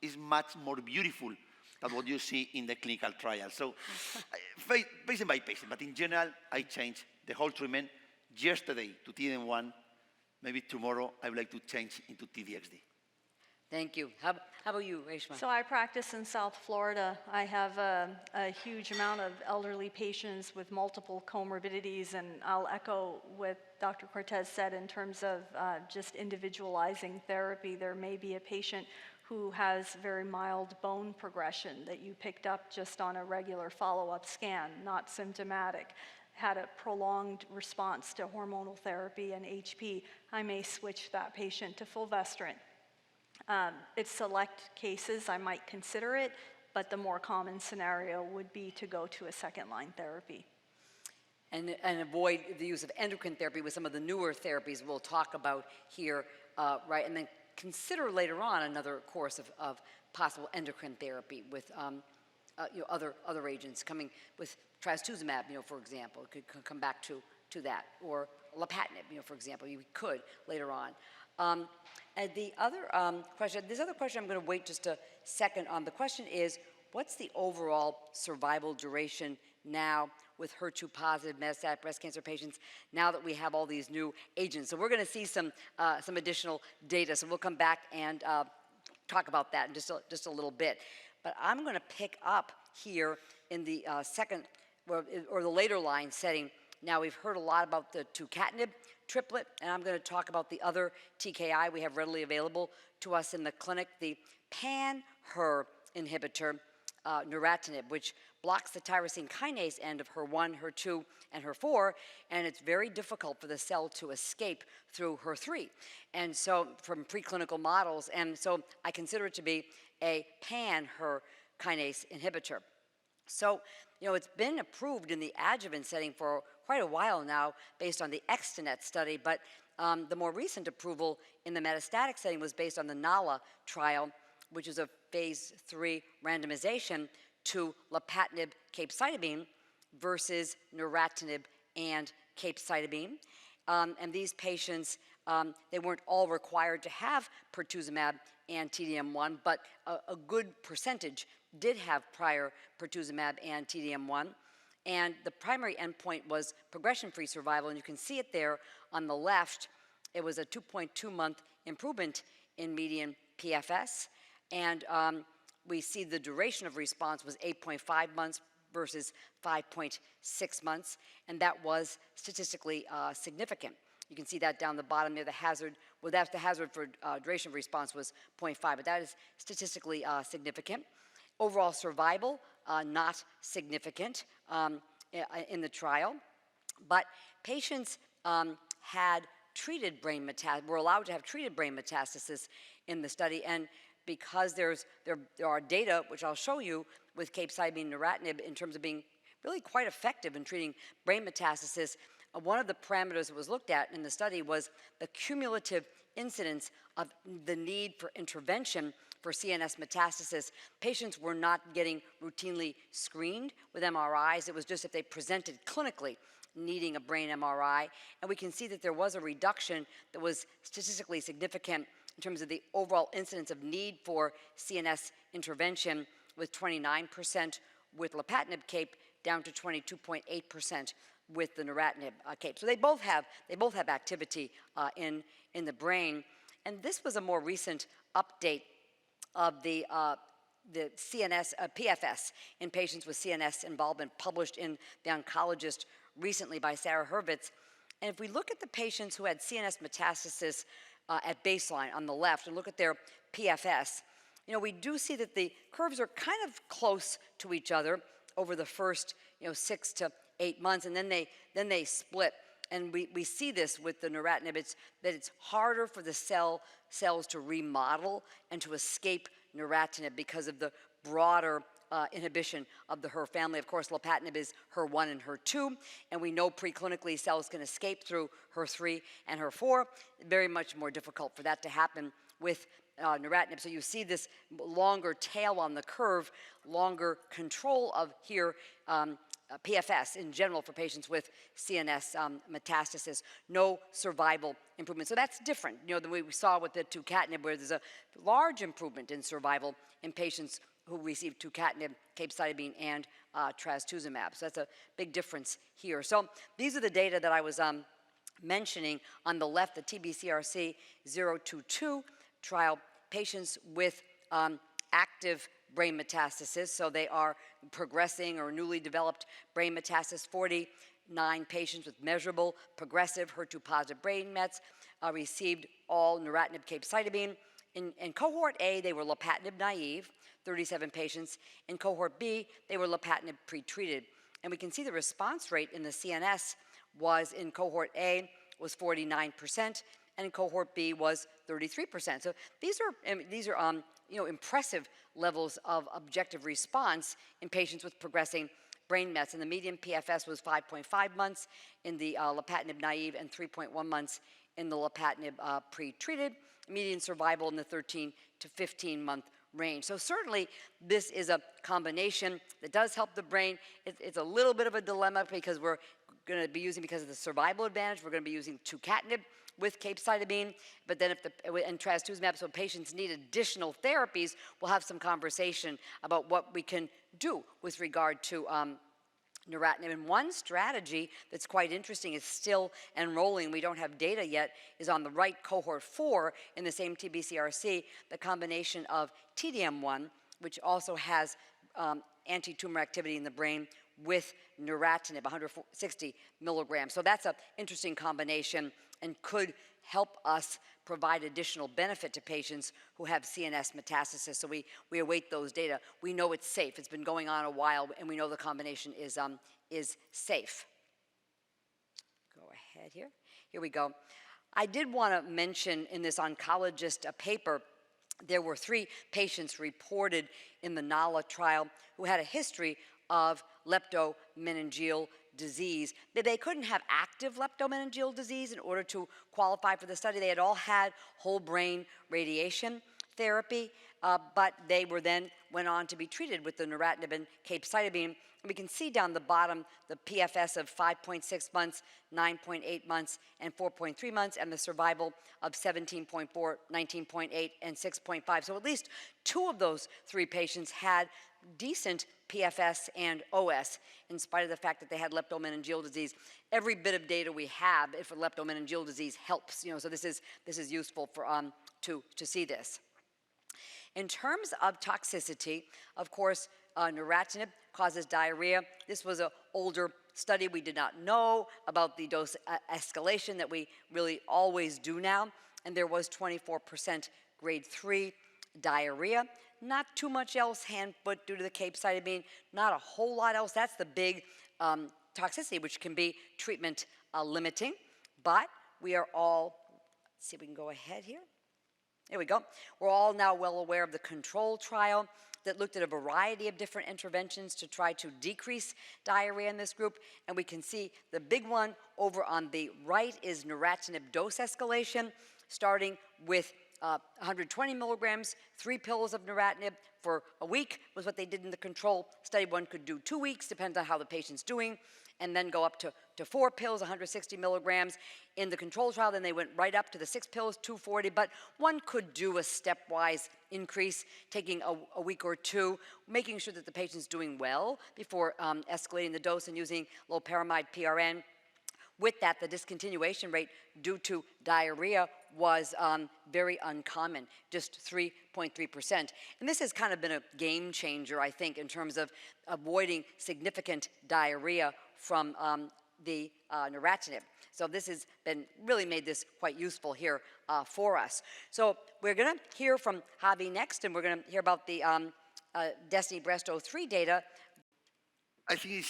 is much more beautiful than what you see in the clinical trial. So patient by patient, but in general, I changed the whole treatment yesterday to TDM1. Maybe tomorrow I would like to change into T-DXd. Thank you. How about you, Reshma? So I practice in South Florida. I have a huge amount of elderly patients with multiple comorbidities, and I'll echo what Dr. Cortez said in terms of just individualizing therapy. There may be a patient who has very mild bone progression that you picked up just on a regular follow-up scan, not symptomatic, had a prolonged response to hormonal therapy and HP. I may switch that patient to fulvestrant. It's select cases, I might consider it, but the more common scenario would be to go to a second-line therapy. And avoid the use of endocrine therapy with some of the newer therapies we'll talk about here, right? And then consider later on another course of possible endocrine therapy with other agents coming with trastuzumab, for example. It could come back to that, or lapatinib, for example. You could later on. And the other question, this other question I'm going to wait just a second on. The question is, what's the overall survival duration now with HER2-positive metastatic breast cancer patients now that we have all these new agents? So we're going to see some additional data. So we'll come back and talk about that in just a little bit. But I'm going to pick up here in the second or the later line setting. Now we've heard a lot about the tucatinib triplet, and I'm going to talk about the other TKI we have readily available to us in the clinic, the pan-HER inhibitor, neratinib, which blocks the tyrosine kinase end of HER1, HER2, and HER4, and it's very difficult for the cell to escape through HER3, and so from preclinical models, and so I consider it to be a pan-HER kinase inhibitor. So, it's been approved in the adjuvant setting for quite a while now based on the Extenet study, but the more recent approval in the metastatic setting was based on the NALA trial, which is a phase 3 randomization to lapatinib capecitabine versus neratinib and capecitabine. And these patients, they weren't all required to have pertuzumab and TDM1, but a good percentage did have prior pertuzumab and TDM1. And the primary endpoint was progression-free survival, and you can see it there on the left. It was a 2.2-month improvement in median PFS, and we see the duration of response was 8.5 months versus 5.6 months, and that was statistically significant. You can see that down the bottom there, the hazard, well, that's the hazard for duration of response was 0.5, but that is statistically significant. Overall survival, not significant in the trial, but patients had treated brain metastasis, were allowed to have treated brain metastasis in the study, and because there are data, which I'll show you, with capecitabine and neratinib in terms of being really quite effective in treating brain metastasis, one of the parameters that was looked at in the study was the cumulative incidence of the need for intervention for CNS metastasis. Patients were not getting routinely screened with MRIs. It was just if they presented clinically needing a brain MRI. And we can see that there was a reduction that was statistically significant in terms of the overall incidence of need for CNS intervention, with 29% with lapatinib cape down to 22.8% with the neratinib cape. So they both have activity in the brain. And this was a more recent update of the CNS PFS in patients with CNS involvement, published in The Oncologist recently by Sarah Hurvitz. And if we look at the patients who had CNS metastasis at baseline on the left and look at their PFS, we do see that the curves are kind of close to each other over the first 6 to 8 months, and then they split. And we see this with the neratinib, that it's harder for the cells to remodel and to escape neratinib because of the broader inhibition of the HER family. Of course, lapatinib is HER1 and HER2, and we know preclinically cells can escape through HER3 and HER4. Very much more difficult for that to happen with neratinib. So you see this longer tail on the curve, longer control of here PFS in general for patients with CNS metastasis, no survival improvement. So that's different, than we saw with the tucatinib, where there's a large improvement in survival in patients who received tucatinib, capecitabine, and trastuzumab. So that's a big difference here. So these are the data that I was mentioning. On the left, the TBCRC 022 trial, patients with active brain metastasis, so they are progressing or newly developed brain metastasis. 49 patients with measurable progressive HER2-positive brain mets received all neratinib capecitabine. In cohort A, they were lapatinib naive, 37 patients. In cohort B, they were lapatinib pretreated. And we can see the response rate in the CNS was, in cohort A, was 49%, and in cohort B was 33%. So these are impressive levels of objective response in patients with progressing brain mets. And the median PFS was 5.5 months in the lapatinib naive and 3.1 months in the lapatinib pretreated. Median survival in the 13 to 15 month range. So certainly this is a combination that does help the brain. It's a little bit of a dilemma because we're going to be using, because of the survival advantage, we're going to be using tucatinib with capecitabine, but then and trastuzumab, so patients need additional therapies, we'll have some conversation about what we can do with regard to neratinib. And one strategy that's quite interesting, is still enrolling, we don't have data yet, is on the right, cohort 4 in the same TBCRC, the combination of T-DM1, which also has anti-tumor activity in the brain, with neratinib, 160 milligrams. So that's an interesting combination and could help us provide additional benefit to patients who have CNS metastasis. So we await those data. We know it's safe. It's been going on a while, and we know the combination is safe. Go ahead here. Here we go. I did want to mention in this oncologist paper, there were 3 patients reported in the NALA trial who had a history of leptomeningeal disease. They couldn't have active leptomeningeal disease in order to qualify for the study. They had all had whole brain radiation therapy, but they went on to be treated with the neratinib and capecitabine. And we can see down the bottom the PFS of 5.6 months, 9.8 months, and 4.3 months, and the survival of 17.4, 19.8, and 6.5. So at least 2 of those 3 patients had decent PFS and OS, in spite of the fact that they had leptomeningeal disease. Every bit of data we have for leptomeningeal disease helps, so this is useful for to see this. In terms of toxicity, of course, neratinib causes diarrhea. This was an older study. We did not know about the dose escalation that we really always do now, and there was 24% grade 3 diarrhea. Not too much else, hand-foot, due to the capecitabine. Not a whole lot else. That's the big toxicity, which can be treatment limiting. But we are all, let's see if we can go ahead here. There we go. We're all now well aware of the control trial that looked at a variety of different interventions to try to decrease diarrhea in this group. And we can see the big one over on the right is neratinib dose escalation, starting with 120 milligrams, 3 pills of neratinib for a week was what they did in the control study. One could do 2 weeks, depends on how the patient's doing, and then go up to 4 pills, 160 milligrams. In the control trial, then they went right up to the 6 pills, 240, but one could do a stepwise increase, taking a week or 2, making sure that the patient's doing well before escalating the dose and using loperamide PRN. With that, the discontinuation rate due to diarrhea was very uncommon, just 3.3%. And this has kind of been a game changer, I think, in terms of avoiding significant diarrhea from the neratinib. So this has really made this quite useful here for us. So we're going to hear from Javi next, and we're going to hear about the Destiny Breast 03 data. I think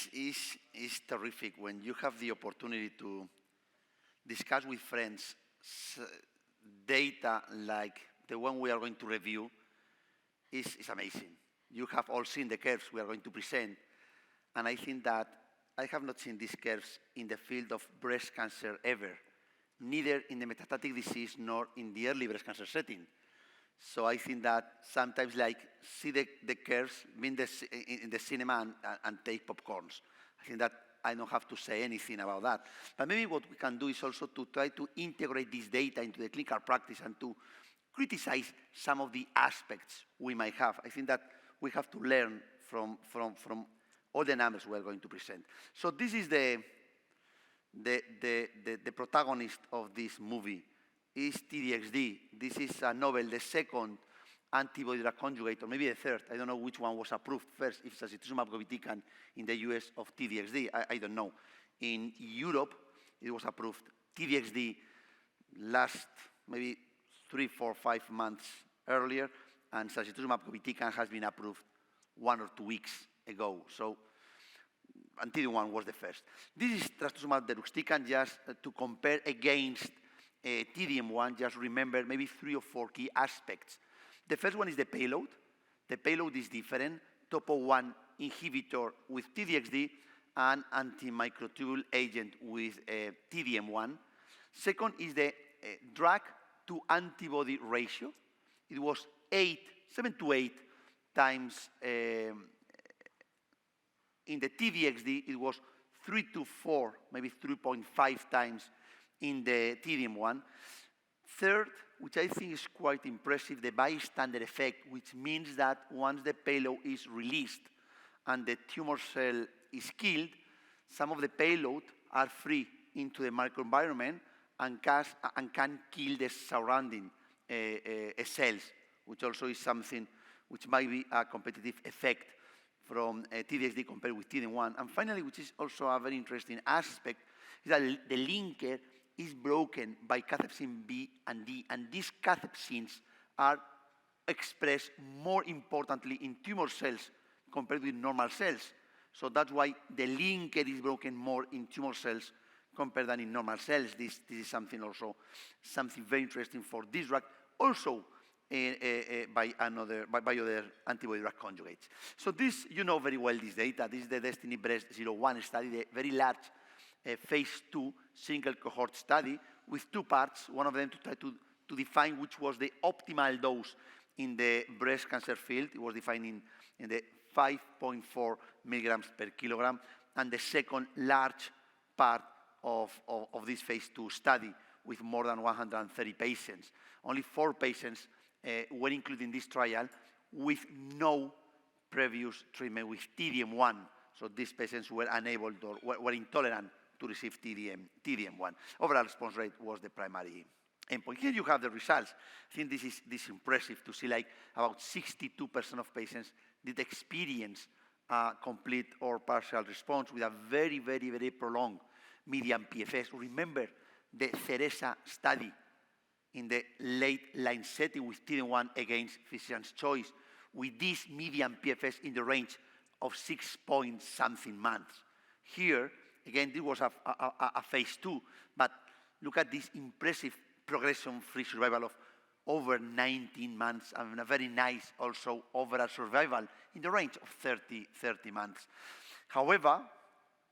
it's terrific when you have the opportunity to discuss with friends data like the one we are going to review. Is amazing. You have all seen the curves we are going to present, and I think that I have not seen these curves in the field of breast cancer ever, neither in the metastatic disease nor in the early breast cancer setting. So I think that sometimes, like, see the curves in the cinema and take popcorns. I I think that I don't have to say anything about that. But maybe what we can do is also to try to integrate this data into the clinical practice and to criticize some of the aspects we might have. I think that we have to learn from all the numbers we are going to present. So this is the protagonist of this movie, is T-DXd. This is a novel, the second antibody-drug conjugate, or maybe the third. I don't know which one was approved first, if it's sacituzumab govitecan in the US of T-DXd. I don't know. In Europe, it was approved. T-DXd last maybe 3, 4, 5 months earlier, and sacituzumab govitecan has been approved 1 or 2 weeks ago. So anti-PD-1 was the first. This is trastuzumab deruxtecan, just to compare against T-DM1. Just remember maybe 3 or 4 key aspects. The first one is the payload. The payload is different. Topo1 inhibitor with T-DXd and antimicrotubule agent with T-DM1. Second is the drug to antibody ratio. It was 7 to 8 times in the T-DXd. It was 3 to 4, maybe 3.5 times in the T-DM1. Third, which I think is quite impressive, the bystander effect, which means that once the payload is released and the tumor cell is killed, some of the payload are free into the microenvironment and can kill the surrounding cells, which also is something which might be a competitive effect from T-DXd compared with T-DM1. And finally, which is also a very interesting aspect, is that the linker is broken by cathepsin B and D, and these cathepsins are expressed more importantly in tumor cells compared with normal cells. So that's why the linker is broken more in tumor cells compared than in normal cells. This is something very interesting for this drug, also by other antibody-drug conjugates. So this, you know very well this data. This is the DESTINY-Breast01 study, the very large phase 2 single cohort study with 2 parts. One of them to try to define which was the optimal dose in the breast cancer field. It was defined in the 5.4 milligrams per kilogram. And the second large part of this phase 2 study with more than 130 patients. Only 4 patients were included in this trial with no previous treatment with T-DM1. So these patients were unable or were intolerant to receive T-DM1. Overall response rate was the primary endpoint. Here you have the results. I think this is impressive to see, like about 62% of patients did experience complete or partial response with a very, very, very prolonged median PFS. Remember the Teresa study in the late line setting with T-DM1 against physician's choice, with this median PFS in the range of 6 point something months. Here, again, this was a phase 2, but look at this impressive progression-free survival of over 19 months and a very nice also overall survival in the range of 30 months. However,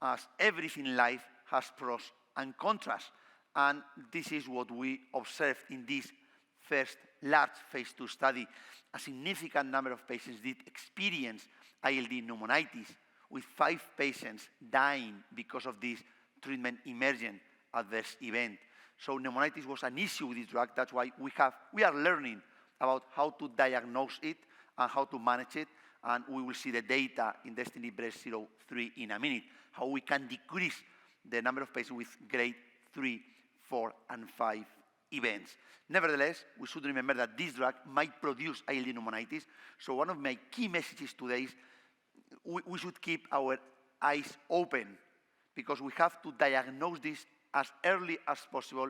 as everything in life has pros and contras, and this is what we observed in this first large phase 2 study. A significant number of patients did experience ILD pneumonitis, with 5 patients dying because of this treatment-emergent adverse event. So pneumonitis was an issue with this drug. That's why we are learning about how to diagnose it and how to manage it. And we will see the data in DESTINY-Breast03 in a minute, how we can decrease the number of patients with grade 3, 4, and 5 events. Nevertheless, we should remember that this drug might produce ILD pneumonitis. So one of my key messages today is we should keep our eyes open, because we have to diagnose this as early as possible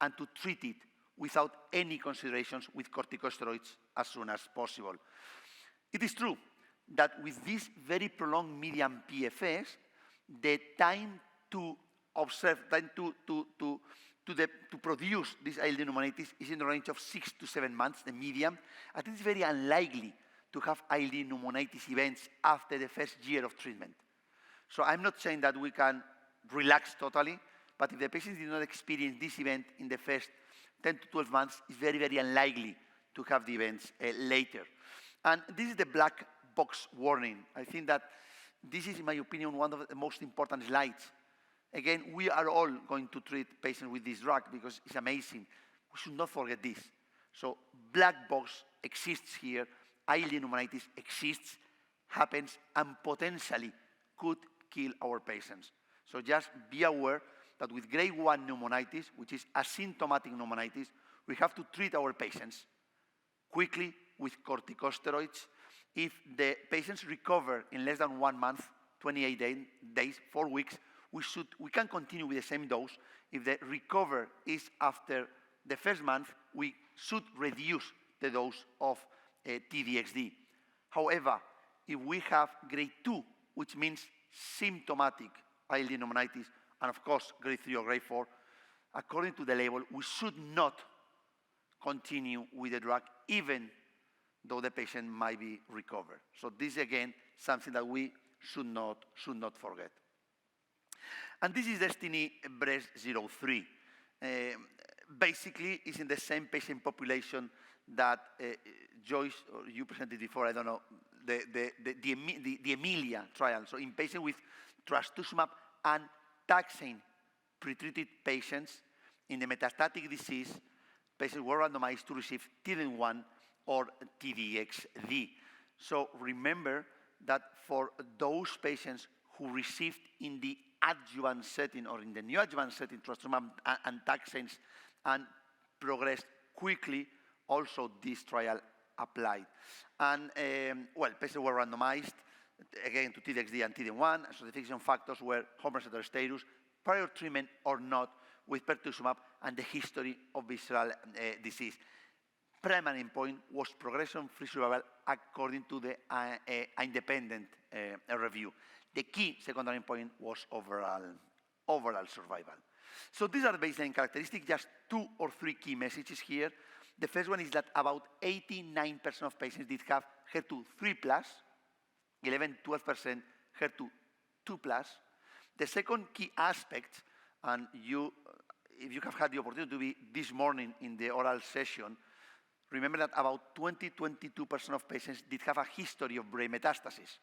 and to treat it without any considerations with corticosteroids as soon as possible. It is true that with this very prolonged median PFS, the time to observe, time to produce this ILD pneumonitis is in the range of 6 to 7 months, the median. I think it's very unlikely to have ILD pneumonitis events after the first year of treatment. So I'm not saying that we can relax totally, but if the patient did not experience this event in the first 10 to 12 months, it's very, very unlikely to have the events later. And this is the black box warning. I think that this is, in my opinion, one of the most important slides. Again, we are all going to treat patients with this drug because it's amazing. We should not forget this. So black box exists here, ILD pneumonitis exists, happens, and potentially could kill our patients. So just be aware that with grade 1 pneumonitis, which is asymptomatic pneumonitis, we have to treat our patients quickly with corticosteroids. If the patients recover in less than 1 month, 28 days, 4 weeks, we can continue with the same dose. If the recover is after the first month, we should reduce the dose of T-DXd. However, if we have grade 2, which means symptomatic ILD pneumonitis, and of course grade 3 or grade 4, according to the label, we should not continue with the drug even though the patient might be recovered. So this is again something that we should not forget. And this is Destiny Breast 03. Basically, it's in the same patient population that Joyce, or you presented before, I don't know, the Emilia trial. So in patients with trastuzumab and taxane pretreated patients in the metastatic disease, patients were randomized to receive T-DXd or T-DXd. So remember that for those patients who received in the adjuvant setting or in the neoadjuvant setting trastuzumab and taxanes and progressed quickly, also this trial applied. And well, patients were randomized again to T-DXd and T-DXd. Stratification factors were hormone receptor status, prior treatment or not with pertuzumab, and the history of visceral disease. Primary endpoint was progression-free survival according to the independent review. The key secondary endpoint was overall survival. So these are the baseline characteristics, just 2 or 3 key messages here. The first one is that about 89% of patients did have HER2 3+, 11-12% HER2 2+. The second key aspect, and if you have had the opportunity to be this morning in the oral session, remember that about 20-22% of patients did have a history of brain metastasis.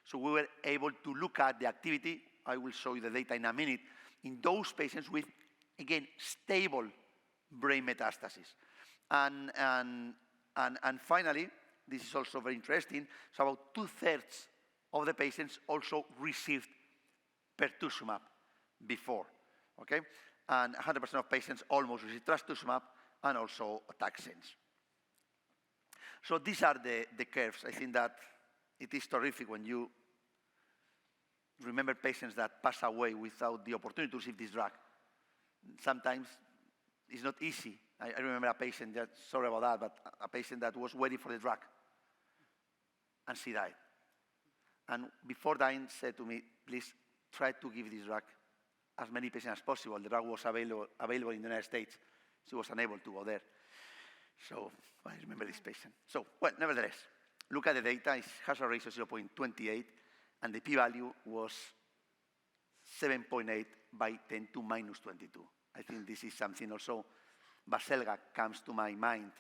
So we were able to look at the activity, I will show you the data in a minute, in those patients with, again, stable brain metastasis. And finally, this is also very interesting, so about 2/3 of the patients also received pertuzumab before, okay? And 100% of patients almost received trastuzumab and also taxanes. So these are the curves. I think that it is terrific when you remember patients that pass away without the opportunity to receive this drug. Sometimes it's not easy. I remember a patient, sorry about that, but a patient that was waiting for the drug, and she died. And before dying, said to me, please try to give this drug as many patients as possible. The drug was available in the United States. She was unable to go there. So I remember this patient. So, well, nevertheless, look at the data. It's hazard ratio 0.28, and the p-value was 7.8 by 10 to minus 22. I think this is something also Baselga comes to my mind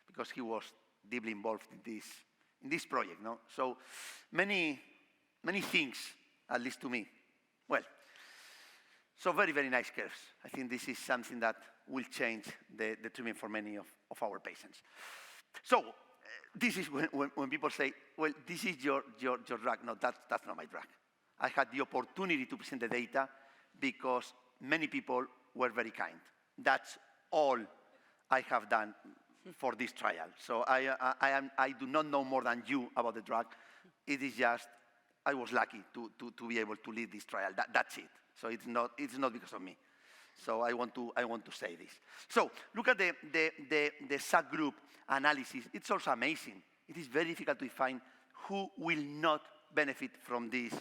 because he was deeply involved in this project. No? So many things, at least to me. Well, so very, very nice curves. I think this is something that will change the treatment for many of our patients. So this is when people say, well, this is your drug. No, that's not my drug. I had the opportunity to present the data because many people were very kind. That's all I have done for this trial. So I do not know more than you about the drug. It is just, I was lucky to be able to lead this trial. That's it. So it's not because of me. So I want to say this. So look at the subgroup analysis. It's also amazing. It is very difficult to find who will not benefit from this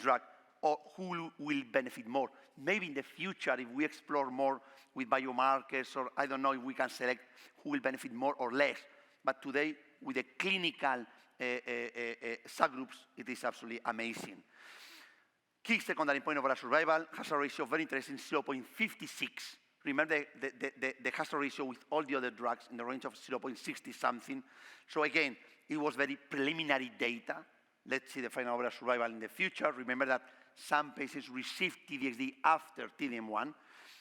drug or who will benefit more. Maybe in the future, if we explore more with biomarkers, or I don't know if we can select who will benefit more or less. But today, with the clinical subgroups, it is absolutely amazing. Key secondary endpoint overall survival, hazard ratio, very interesting, 0.56. Remember the hazard ratio with all the other drugs in the range of 0.60 something. So again, it was very preliminary data. let's see the final overall survival in the future. Remember that some patients receive T-DXd after TDM1.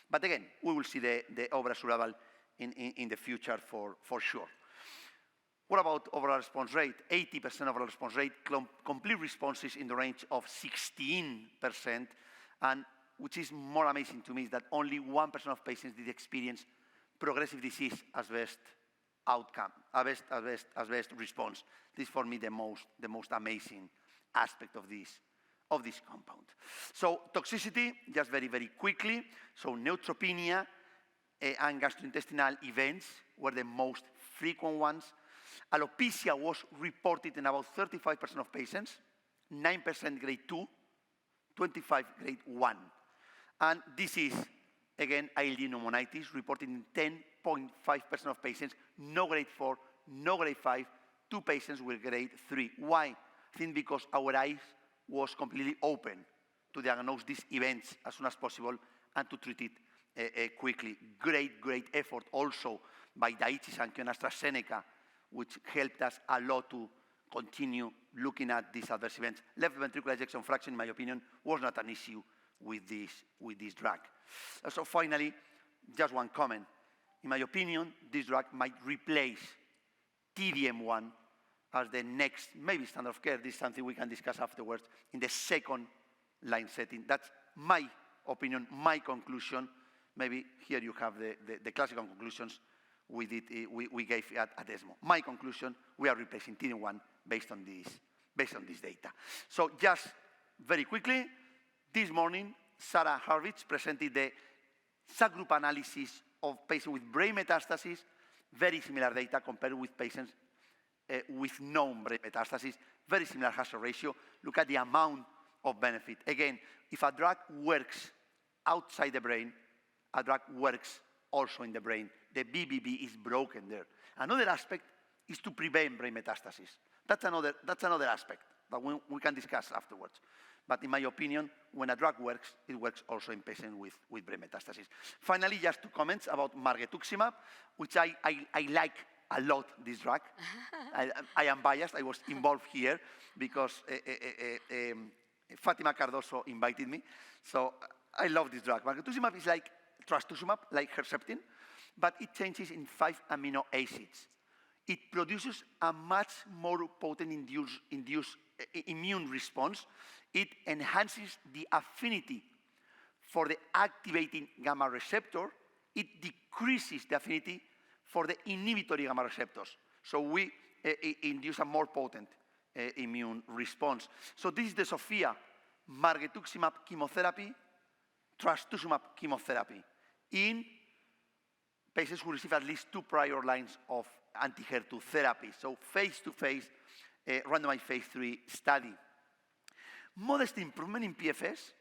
But again, we will see the overall survival in the future for sure. What about overall response rate? 80% overall response rate, complete responses in the range of 16%, and which is more amazing to me is that only 1% of patients did experience progressive disease as best outcome, as best response. This is for me the most amazing aspect of this compound. So toxicity, just very, very quickly. So neutropenia and gastrointestinal events were the most frequent ones. Alopecia was reported in about 35% of patients, 9% grade 2, 25 grade 1. And this is, again, ILD pneumonitis reported in 10.5% of patients, no grade 4, no grade 5, 2 patients with grade 3. Why? I think because our eyes was completely open to diagnose these events as soon as possible and to treat it quickly. Great effort also by Daiichi Sankyo and AstraZeneca, which helped us a lot to continue looking at these adverse events. Left ventricular ejection fraction, in my opinion, was not an issue with this drug. So finally, just one comment. In my opinion, this drug might replace TDM1 as the next, maybe standard of care. This is something we can discuss afterwards in the second line setting. That's my opinion, my conclusion. Maybe here you have the classical conclusions we gave at ESMO. My conclusion, we are replacing TDM1 based on this data. So just very quickly, this morning, Sarah Harvich presented the subgroup analysis of patients with brain metastases, very similar data compared with patients with no brain metastases, very similar hazard ratio. Look at the amount of benefit. Again, if a drug works outside the brain, a drug works also in the brain. The BBB is broken there. Another aspect is to prevent brain metastases. That's another aspect that we can discuss afterwards. But in my opinion, when a drug works, it works also in patients with brain metastases. Finally, just 2 comments about margetuximab, which I like a lot, this drug. I am biased. I was involved here because Fatima Cardoso invited me. So I love this drug. Margetuximab is like trastuzumab, like Herceptin, but it changes in 5 amino acids. It produces a much more potent induced immune response. It enhances the affinity for the activating gamma receptor. It decreases the affinity for the inhibitory gamma receptors. So we induce a more potent immune response. So this is the SOPHIA margetuximab chemotherapy, trastuzumab chemotherapy in patients who receive at least 2 prior lines of anti-HER2 therapy. So face-to-face randomized phase 3 study. Modest improvement in PFS,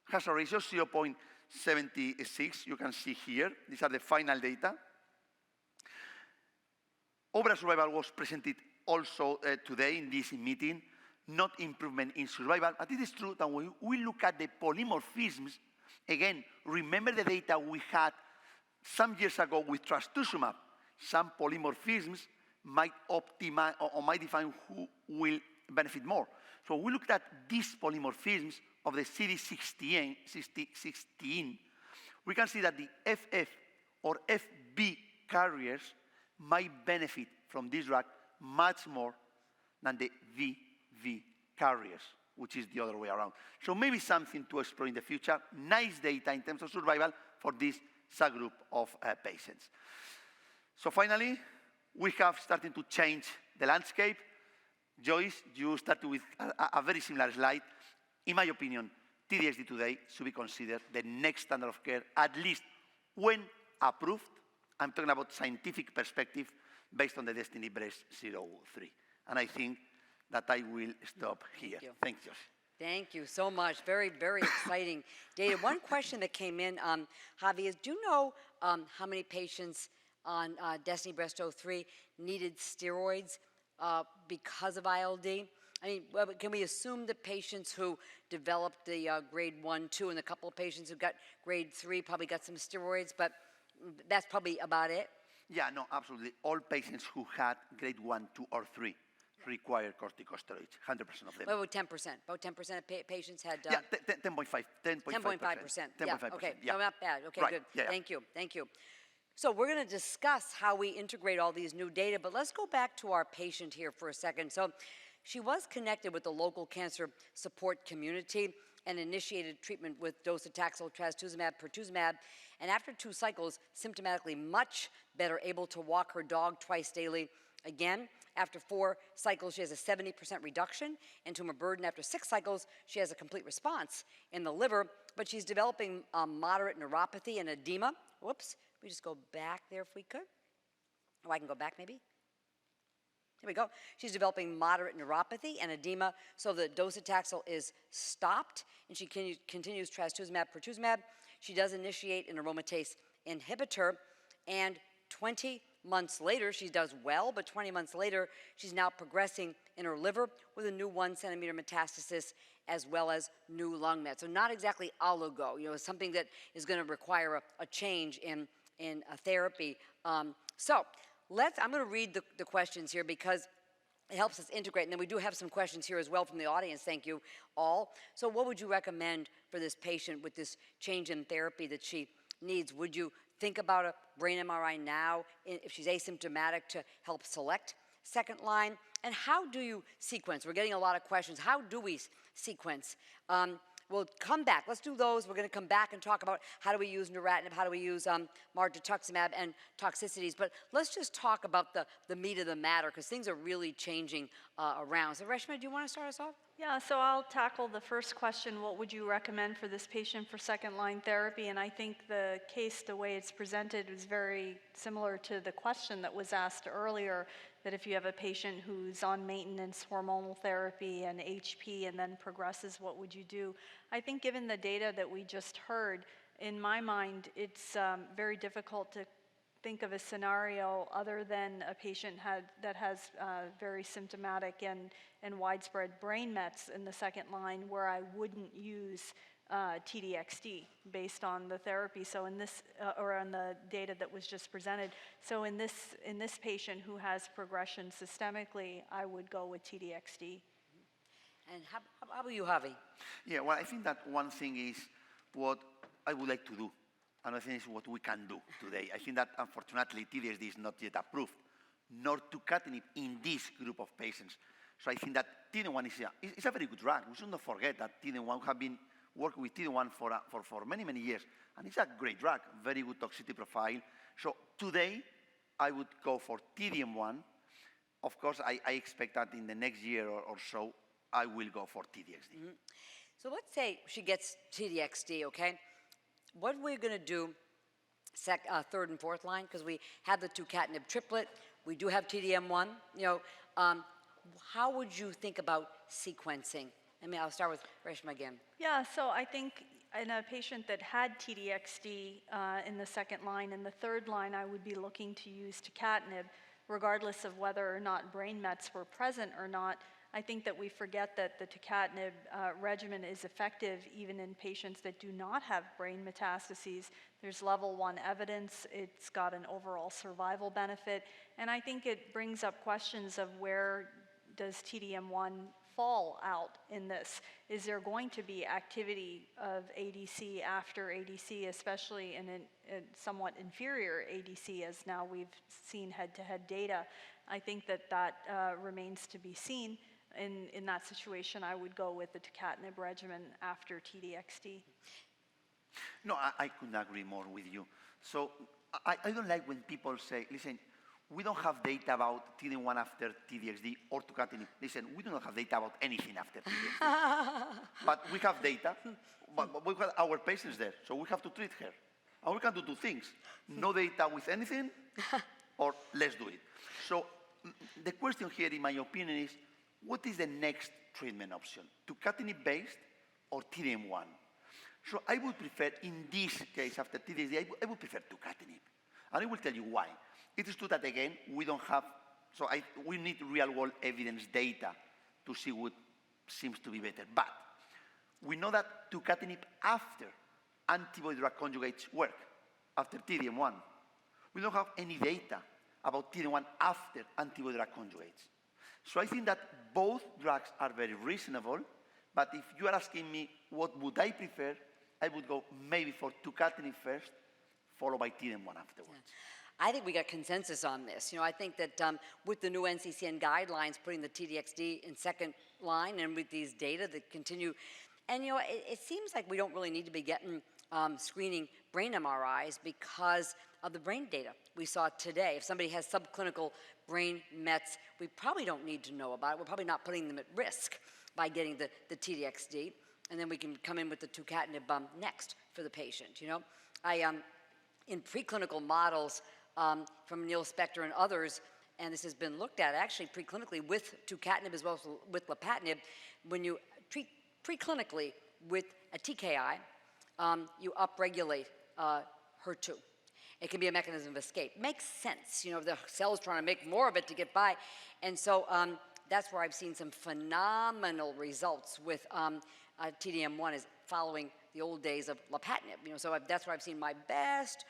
hazard ratio 0.76, you can see here. These are the final data. Overall survival was presented also today in this meeting, not improvement in survival, but it is true that when we look at the polymorphisms, again, remember the data we had some years ago with trastuzumab. Some polymorphisms might optimize or might define who will benefit more. So we looked at these polymorphisms of the CD16. We can see that the FF or FB carriers might benefit from this drug much more than the VV carriers, which is the other way around. So maybe something to explore in the future. Nice data in terms of survival for this subgroup of patients. So finally, we have started to change the landscape. Joyce, you started with a very similar slide. In my opinion, T-DXd today should be considered the next standard of care, at least when approved. I'm talking about scientific perspective based on the Destiny Breast 03. And I think that I will stop here. Thank you, Joyce. Thank you so much. Very, very exciting data. One question that came in, Javi, is do you know how many patients on Destiny Breast 03 needed steroids because of ILD? I mean, can we assume the patients who developed the grade 1, 2, and a couple of patients who got grade 3 probably got some steroids, but that's probably about it? Yeah, no, absolutely. All patients who had grade 1, 2, or 3 require corticosteroids, 100% of them. Well, about 10%. About 10% of patients had. Yeah, 10.5%. 10.5%. Yeah, okay. Yeah. So not bad. Okay, Right. good. Yeah, yeah. Thank you. Thank you. So we're going to discuss how we integrate all these new data, but let's go back to our patient here for a second. So she was connected with the local cancer support community and initiated treatment with docetaxel, trastuzumab, pertuzumab, and after 2 cycles, symptomatically much better, able to walk her dog twice daily. Again, after 4 cycles, she has a 70% reduction in tumor burden. After 6 cycles, she has a complete response in the liver, but she's developing moderate neuropathy and edema. Whoops, we just go back there if we could. Oh, I can go back maybe. Here we go. She's developing moderate neuropathy and edema, so the docetaxel is stopped, and she continues trastuzumab, pertuzumab. She does initiate an aromatase inhibitor, and 20 months later, she does well, but 20 months later, she's now progressing in her liver with a new 1 centimeter metastasis as well as new lung mets. So not exactly oligo, something that is going to require a change in a therapy. I'm going to read the questions here because it helps us integrate. And then we do have some questions here as well from the audience. Thank you all. So what would you recommend for this patient with this change in therapy that she needs? Would you think about a brain MRI now if she's asymptomatic to help select second line? And how do you sequence? We're getting a lot of questions. How do we sequence? We'll come back. Let's do those. We're going to come back and talk about how do we use neratinib, how do we use margetuximab and toxicities. But let's just talk about the meat of the matter because things are really changing around. So Reshma, do you want to start us off? Yeah, so I'll tackle the first question, what would you recommend for this patient for second-line therapy? And I think the case, the way it's presented, is very similar to the question that was asked earlier, that if you have a patient who's on maintenance hormonal therapy and HP and then progresses, what would you do? I think given the data that we just heard, in my mind, it's very difficult to think of a scenario other than a patient that has very symptomatic and widespread brain mets in the second line where I wouldn't use T-DXd based on the therapy. So in this, or on the data that was just presented. So in this patient who has progression systemically, I would go with T-DXd. And how about you, Javi? Yeah, well, I think that one thing is what I would like to do. Another thing is what we can do today. I think that, unfortunately, T-DXd is not yet approved, nor tucatinib in this group of patients. So I think that TD1 is a very good drug. We should not forget that TD1, we have been working with TD1 for many, many years. And it's a great drug, very good toxicity profile. So today, I would go for TDM1. Of course, I expect that in the next year or so, I will go for T-DXd. Mm-hmm. So let's say she gets T-DXd, okay? What we're going to do third and fourth line, because we have the tucatinib triplet, we do have TDM1, how would you think about sequencing? I'll start with Reshma again. Yeah, so I think in a patient that had T-DXd in the second line, in the third line, I would be looking to use tucatinib, regardless of whether or not brain mets were present or not. I think that we forget that the tucatinib regimen is effective even in patients that do not have brain metastases. There's level 1 evidence. It's got an overall survival benefit. And I think it brings up questions of where does TDM1 fall out in this? Is there going to be activity of ADC after ADC, especially in a somewhat inferior ADC, as now we've seen head-to-head data? I think that remains to be seen. In that situation, I would go with the tucatinib regimen after T-DXd. No, I couldn't agree more with you. So I don't like when people say, listen, we don't have data about TD1 after T-DXd or tucatinib. Listen, we do not have data about anything after T-DXd. But we have data, but we have our patients there, so we have to treat her. And we can do 2 things. No data with anything, or let's do it. So the question here, in my opinion, is, what is the next treatment option? Tucatinib-based or TDM1? So I would prefer, in this case, after TDXd, I would prefer tucatinib. And I will tell you why. It is true that, again, we don't have, we need real-world evidence data to see what seems to be better. But we know that tucatinib after antibody-drug conjugates work, after TDM1. We don't have any data about TDM1 after antibody-drug conjugates. So I think that both drugs are very reasonable, but if you are asking me what would I prefer, I would go maybe for tucatinib first, followed by T-DM1 afterwards. Yeah. I think we got consensus on this. I think that with the new NCCN guidelines putting the T-DXd in second line and with these data that continue, and it seems like we don't really need to be getting screening brain MRIs because of the brain data we saw today. If somebody has subclinical brain mets, we probably don't need to know about it. We're probably not putting them at risk by getting the T-DXd, and then we can come in with the tucatinib next for the patient. In preclinical models from Neil Spector and others, and this has been looked at actually preclinically with tucatinib as well as with lapatinib, when you treat preclinically with a TKI, you upregulate HER2. It can be a mechanism of escape. Makes sense. The cell's trying to make more of it to get by. And so that's where I've seen some phenomenal results with T-DM1 is following the old days of lapatinib. So that's where I've seen my best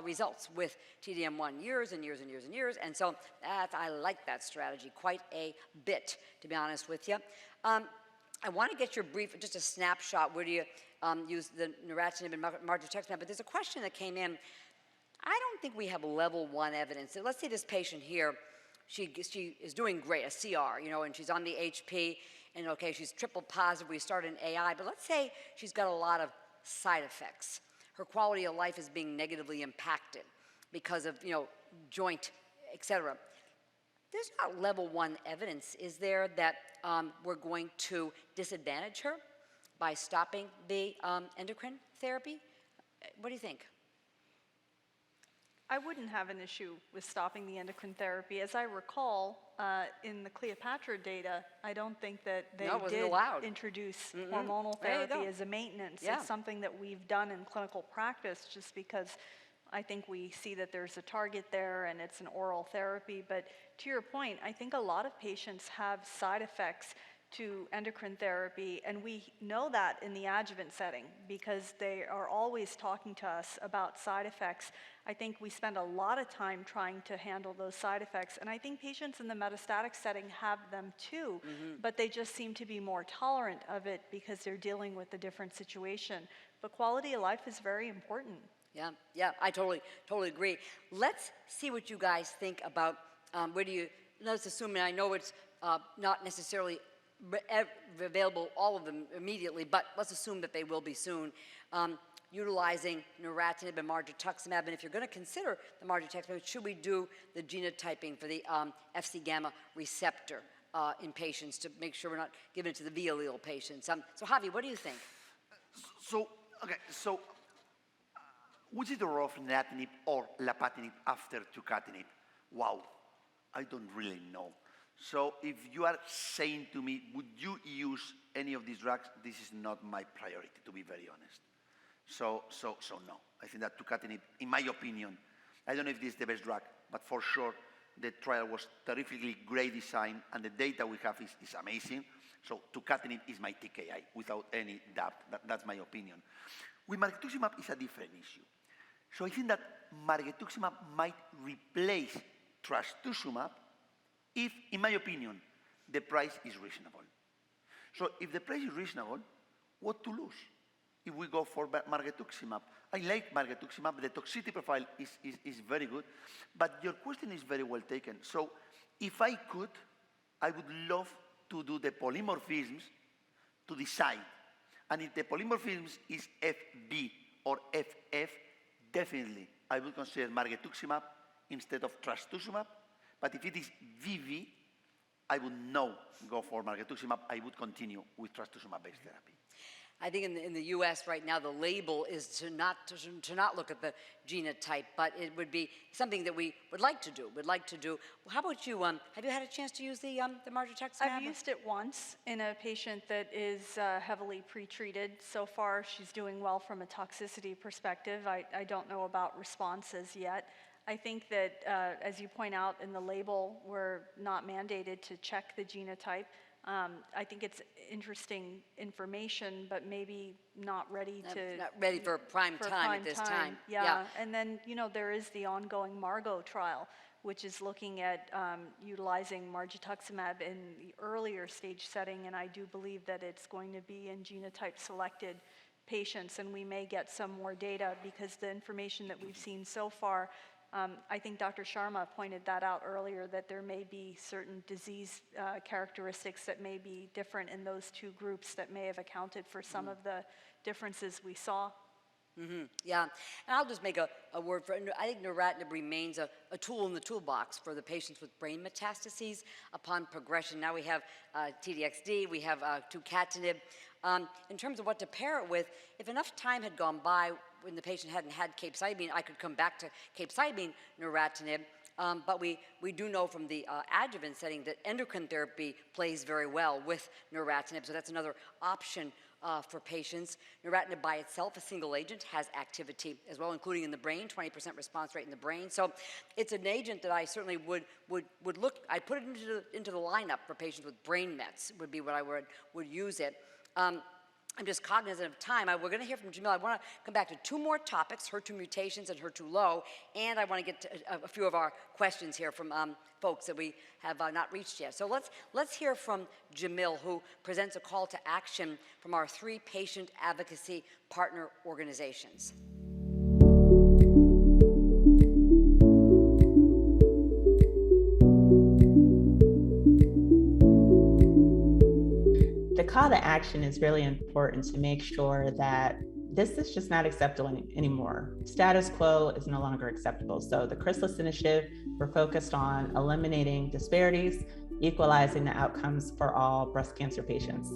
results with T-DM1 years and years and years and years. And so I like that strategy quite a bit, to be honest with you. I want to get your brief, just a snapshot. Where do you use the neratinib and margetuximab? But there's a question that came in. I don't think we have level 1 evidence. So let's say this patient here, she is doing great, a CR, and she's on the HP, and okay, she's triple positive, we start an AI, but let's say she's got a lot of side effects. Her quality of life is being negatively impacted because of, joint, et cetera. There's not level 1 evidence, is there, that we're going to disadvantage her by stopping the endocrine therapy? What do you think? I wouldn't have an issue with stopping the endocrine therapy. As I recall, in the Cleopatra data, I don't think that they did introduce hormonal therapy as a maintenance. Yeah. It's something that we've done in clinical practice just because I think we see that there's a target there and it's an oral therapy. But to your point, I think a lot of patients have side effects to endocrine therapy, and we know that in the adjuvant setting because they are always talking to us about side effects. I think we spend a lot of time trying to handle those side effects, and I think patients in the metastatic setting have them too, but they just seem to be more tolerant of it because they're dealing with a different situation. But quality of life is very important. Yeah, I totally agree. Let's see what you guys think about let's assume, and I know it's not necessarily available, all of them immediately, but let's assume that they will be soon, utilizing neratinib and margetuximab. And if you're going to consider the margetuximab, should we do the genotyping for the Fc gamma receptor in patients to make sure we're not giving it to the V allele patients? So Javi, what do you think? So which is the role of neratinib or lapatinib after tucatinib? Wow, I don't really know. So if you are saying to me, would you use any of these drugs? This is not my priority, to be very honest. So no. I think that tucatinib, in my opinion, I don't know if this is the best drug, but for sure the trial was terrifically great design and the data we have is amazing. So tucatinib is my TKI, without any doubt. That's my opinion. With margetuximab, it's a different issue. So I think that margetuximab might replace trastuzumab if, in my opinion, the price is reasonable. So if the price is reasonable, what to lose if we go for margetuximab? I like margetuximab. The toxicity profile is very good, but your question is very well taken. So if I could, I would love to do the polymorphisms to decide. And if the polymorphisms is FB or FF, definitely I would consider margetuximab instead of trastuzumab. But if it is VV, I would not go for margetuximab. I would continue with trastuzumab-based therapy. I think in the U.S. right now, the label is to not look at the genotype, but it would be something that we would like to do. Well, how about you? Have you had a chance to use the margetuximab? I've used it once in a patient that is heavily pretreated. So far, she's doing well from a toxicity perspective. I don't know about responses yet. I think that, as you point out in the label, we're not mandated to check the genotype. I think it's interesting information, but maybe not ready for prime time at this time. Yeah, and then there is the ongoing Margot trial, which is looking at utilizing margetuximab in the earlier stage setting, and I do believe that it's going to be in genotype selected patients, and we may get some more data because the information that we've seen so far, I think Dr. Sharma pointed that out earlier, that there may be certain disease characteristics that may be different in those two groups that may have accounted for some of the differences we saw. Yeah, and I'll just make a word for it. I think neratinib remains a tool in the toolbox for the patients with brain metastases upon progression. Now we have T-DXd, we have tucatinib. In terms of what to pair it with, if enough time had gone by when the patient hadn't had capecitabine, I could come back to capecitabine neratinib. But we do know from the adjuvant setting that endocrine therapy plays very well with neratinib, so that's another option for patients. Neratinib by itself, a single agent, has activity as well, including in the brain, 20% response rate in the brain. So it's an agent that I certainly would look, I'd put it into the lineup for patients with brain mets, would be what I would use it. I'm just cognizant of time. We're going to hear from Jamil. I want to come back to two more topics, HER2 mutations and HER2 low, and I want to get to a few of our questions here from folks that we have not reached yet. So let's hear from Jamil, who presents a call to action from our 3 patient advocacy partner organizations. The call to action is really important to make sure that this is just not acceptable anymore. Status quo is no longer acceptable. So the Chrysalis Initiative, we're focused on eliminating disparities, equalizing the outcomes for all breast cancer patients.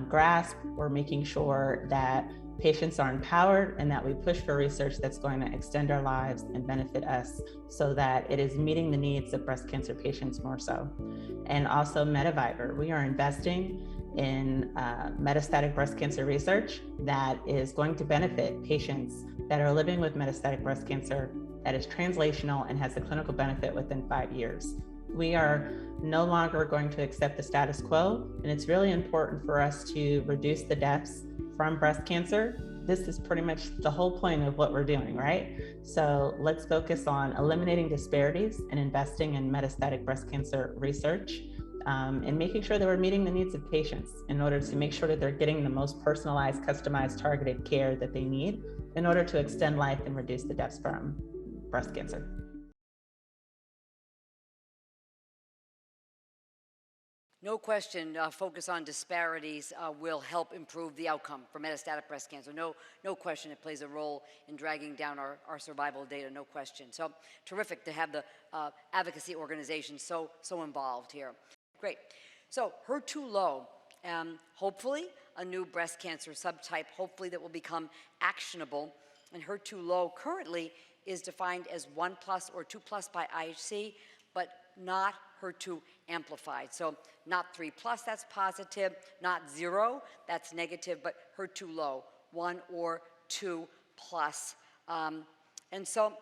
GRASP, we're making sure that patients are empowered and that we push for research that's going to extend our lives and benefit us so that it is meeting the needs of breast cancer patients more so. And also MetaViber, we are investing in metastatic breast cancer research that is going to benefit patients that are living with metastatic breast cancer that is translational and has a clinical benefit within 5 years. We are no longer going to accept the status quo, and it's really important for us to reduce the deaths from breast cancer. This is pretty much the whole point of what we're doing, right? So let's focus on eliminating disparities and investing in metastatic breast cancer research. And making sure that we're meeting the needs of patients in order to make sure that they're getting the most personalized, customized, targeted care that they need in order to extend life and reduce the deaths from breast cancer. No question, focus on disparities will help improve the outcome for metastatic breast cancer. No question it plays a role in dragging down our survival data, no question. So terrific to have the advocacy organization so involved here. Great. So HER2 low, hopefully a new breast cancer subtype, hopefully that will become actionable. And HER2 low currently is defined as 1+ or 2+ by IHC, but not HER2 amplified. So not 3+, that's positive, not 0, that's negative, but HER2 low, 1 or 2+. And so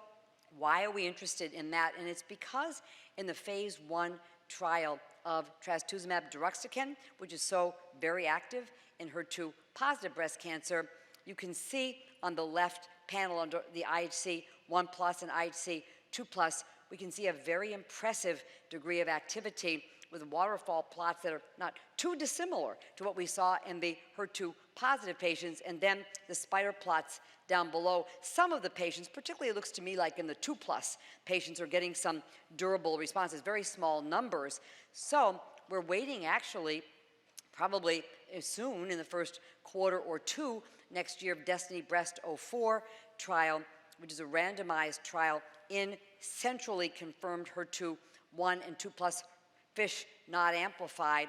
why are we interested in that? And it's because in the phase 1 trial of trastuzumab deruxtecan, which is so very active in HER2 positive breast cancer, you can see on the left panel under the IHC 1+ and IHC 2+, we can see a very impressive degree of activity with waterfall plots that are not too dissimilar to what we saw in the HER2 positive patients, and then the spider plots down below. Some of the patients, particularly it looks to me like in the 2+ patients, are getting some durable responses, very small numbers. So we're waiting actually probably soon in the first quarter or 2 next year of Destiny Breast 04 trial, which is a randomized trial in centrally confirmed HER2 1 and 2+ fish not amplified,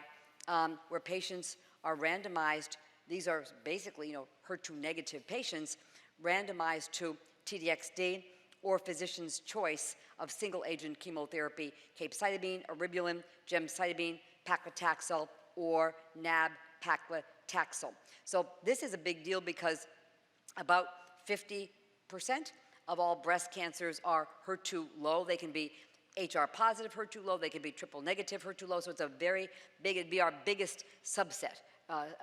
where patients are randomized. These are basically, HER2 negative patients randomized to T-DXd or physician's choice of single agent chemotherapy, capecitabine, eribulin, gemcitabine, paclitaxel, or nab-paclitaxel. So this is a big deal because about 50% of all breast cancers are HER2 low. They can be HR positive HER2 low, they can be triple negative HER2 low, so it's a very big, it'd be our biggest subset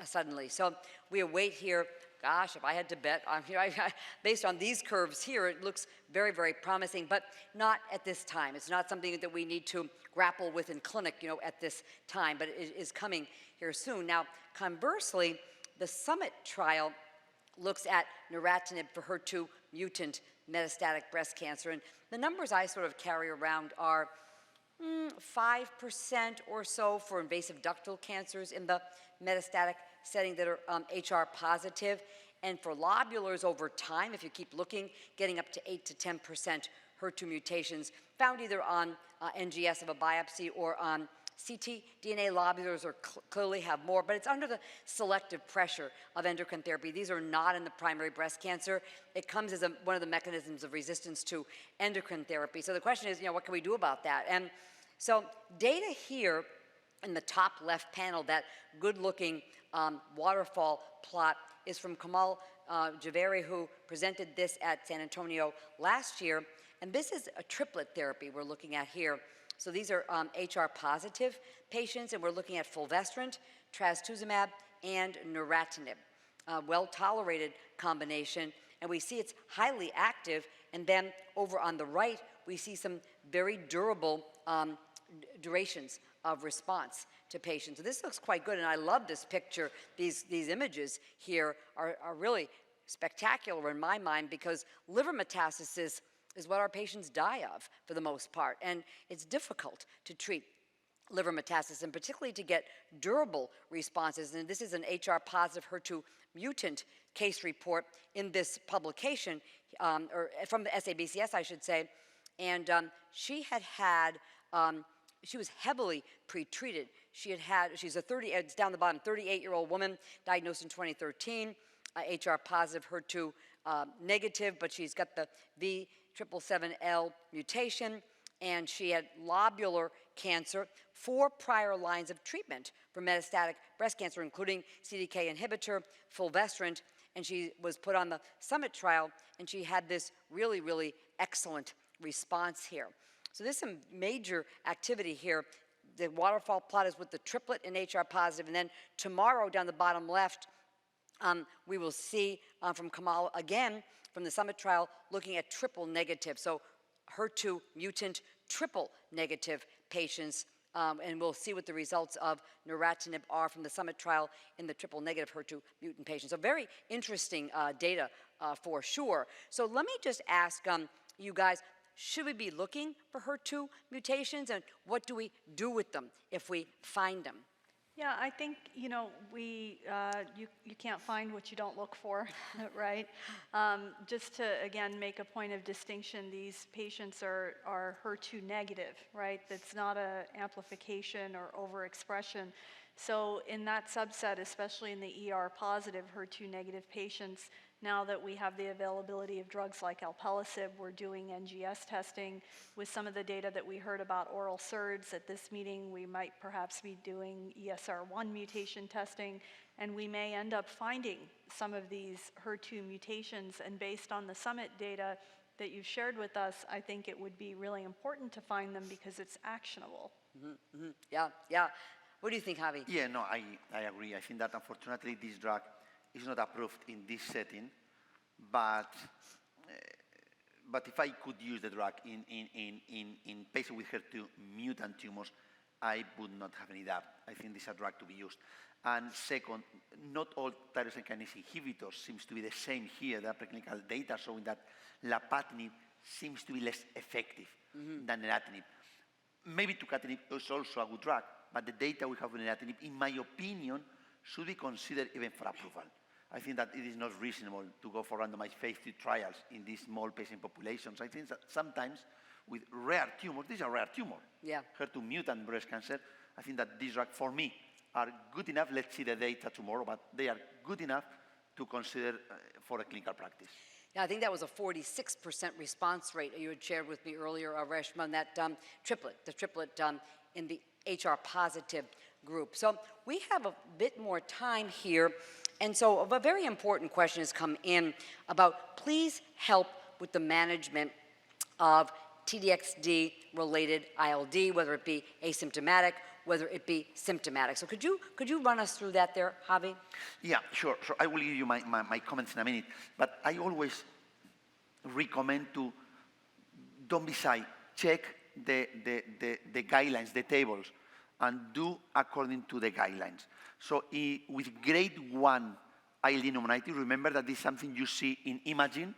suddenly. So we await here gosh, if I had to bet, based on these curves here, it looks very, very promising, but not at this time. It's not something that we need to grapple with in clinic, at this time, but it is coming here soon. Now, conversely, the SUMMIT trial looks at neratinib for HER2 mutant metastatic breast cancer, and the numbers I sort of carry around are 5% or so for invasive ductal cancers in the metastatic setting that are HR positive. And for lobulars over time, if you keep looking, getting up to 8 to 10% HER2 mutations found either on NGS of a biopsy or on CT. DNA lobulars clearly have more, but it's under the selective pressure of endocrine therapy. These are not in the primary breast cancer. It comes as one of the mechanisms of resistance to endocrine therapy. So the question is, what can we do about that? And so data here in the top left panel, that good-looking waterfall plot, is from Kamal Javeri, who presented this at San Antonio last year. And this is a triplet therapy we're looking at here. So these are HR positive patients, and we're looking at fulvestrant, trastuzumab, and neratinib. Well-tolerated combination, and we see it's highly active. And then over on the right, we see some very durable durations of response to patients. So this looks quite good, and I love this picture. These images here are really spectacular in my mind, because liver metastasis is what our patients die of for the most part, and it's difficult to treat liver metastasis, and particularly to get durable responses. And this is an HR positive HER2 mutant case report in this publication, or from the SABCS, I should say, and she was heavily pretreated. She's a it's down the bottom, 38-year-old woman, diagnosed in 2013, HR positive, HER2 negative, but she's got the V777L mutation, and she had lobular cancer, 4 prior lines of treatment for metastatic breast cancer, including CDK inhibitor, fulvestrant, and she was put on the SUMMIT trial, and she had this really, really excellent response here. So there's some major activity here. The waterfall plot is with the triplet in HR positive, and then tomorrow down the bottom left, we will see from Kamal again from the SUMMIT trial looking at triple negative, so HER2 mutant triple negative patients, and we'll see what the results of neratinib are from the SUMMIT trial in the triple negative HER2 mutant patients. So very interesting data for sure. So let me just ask you guys, should we be looking for HER2 mutations, and what do we do with them if we find them? Yeah, I think, you can't find what you don't look for, right? Just to, again, make a point of distinction, these patients are HER2 negative, right? That's not an amplification or overexpression. So in that subset, especially in the ER positive HER2 negative patients, now that we have the availability of drugs like alpelisib, we're doing NGS testing. With some of the data that we heard about oral SERDs at this meeting, we might perhaps be doing ESR1 mutation testing, and we may end up finding some of these HER2 mutations. And based on the SUMMIT data that you've shared with us, I think it would be really important to find them because it's actionable. Mm-hmm, mm-hmm. Yeah. What do you think, Javi? Yeah, no, I agree. I think that unfortunately this drug is not approved in this setting, but if I could use the drug in patients with HER2 mutant tumors, I would not have any doubt. I think this is a drug to be used. And second, not all tyrosine kinase inhibitors seems to be the same here. There are preclinical data showing that lapatinib seems to be less effective than neratinib. Maybe tucatinib is also a good drug, but the data we have with neratinib, in my opinion, should be considered even for approval. I think that it is not reasonable to go for randomized phase 3 trials in these small patient populations. I think that sometimes with rare tumors, these are rare tumors, HER2 mutant breast cancer, I think that these drugs, for me, are good enough. Let's see the data tomorrow, but they are good enough to consider for a clinical practice. Yeah, I think that was a 46% response rate you had shared with me earlier, Reshma, on that triplet in the HR positive group. So we have a bit more time here, and so a very important question has come in about please help with the management of T-DXd related ILD, whether it be asymptomatic whether it be symptomatic. So could you run us through that there, Javi? Yeah, sure. So I will give you my comments in a minute, but I always recommend to don't be shy. Check the guidelines, the tables, and do according to the guidelines. So with grade 1 ILD pneumonitis, remember that this is something you see in imaging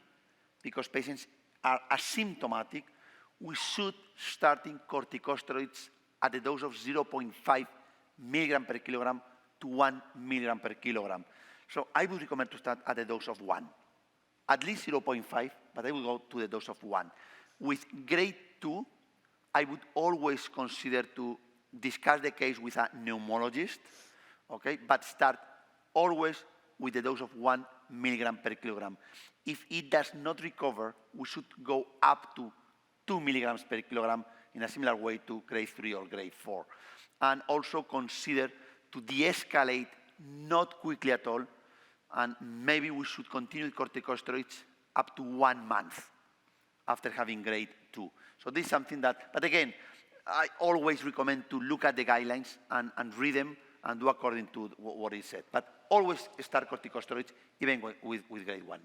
because patients are asymptomatic. We should starting corticosteroids at a dose of 0.5 milligram per kilogram to 1 milligram per kilogram. So I would recommend to start at a dose of 1. At least 0.5, but I will go to the dose of 1. With grade 2, I would always consider to discuss the case with a pneumologist, okay? But start always with the dose of 1 milligram per kilogram. If it does not recover, we should go up to 2 milligrams per kilogram in a similar way to grade 3 or grade 4. And also consider to de-escalate, not quickly at all, and maybe we should continue with corticosteroids up to 1 month after having grade 2. So this is something that, but again, I always recommend to look at the guidelines and read them and do according to what is said. But always start corticosteroids, even with grade 1.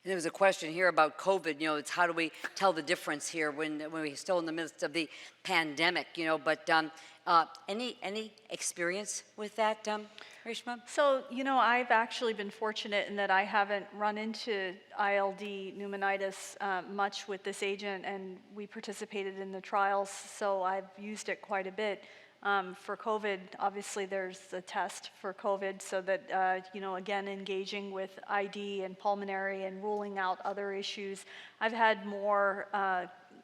And there was a question here about COVID, it's how do we tell the difference here when we're still in the midst of the pandemic, but any experience with that, Reshma? So, I've actually been fortunate in that I haven't run into ILD pneumonitis much with this agent, and we participated in the trials, so I've used it quite a bit. For COVID, obviously there's a test for COVID so that, again, engaging with ID and pulmonary and ruling out other issues. I've had more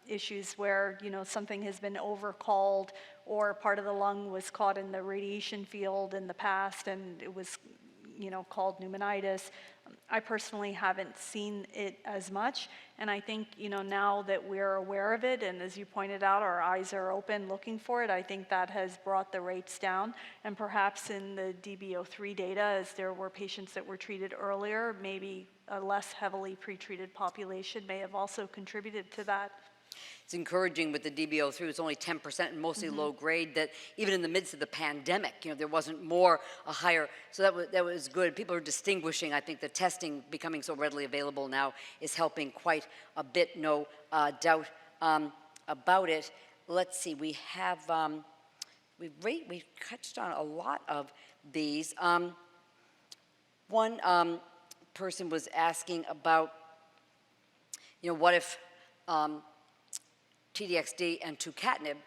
issues where, something has been overcalled or part of the lung was caught in the radiation field in the past and it was, called pneumonitis. I personally haven't seen it as much, and I think, now that we're aware of it, and as you pointed out, our eyes are open looking for it, I think that has brought the rates down, and perhaps in the DB03 data, as there were patients that were treated earlier, maybe a less heavily pretreated population may have also contributed to that. It's encouraging with the DB03, it's only 10% and mostly low grade, that even in the midst of the pandemic, there wasn't a higher, so that was good. People are distinguishing. I think the testing becoming so readily available now is helping quite a bit, no doubt about it. Let's see, we have, we've touched on a lot of these. One person was asking about, what if, T-DXd and tucatinib,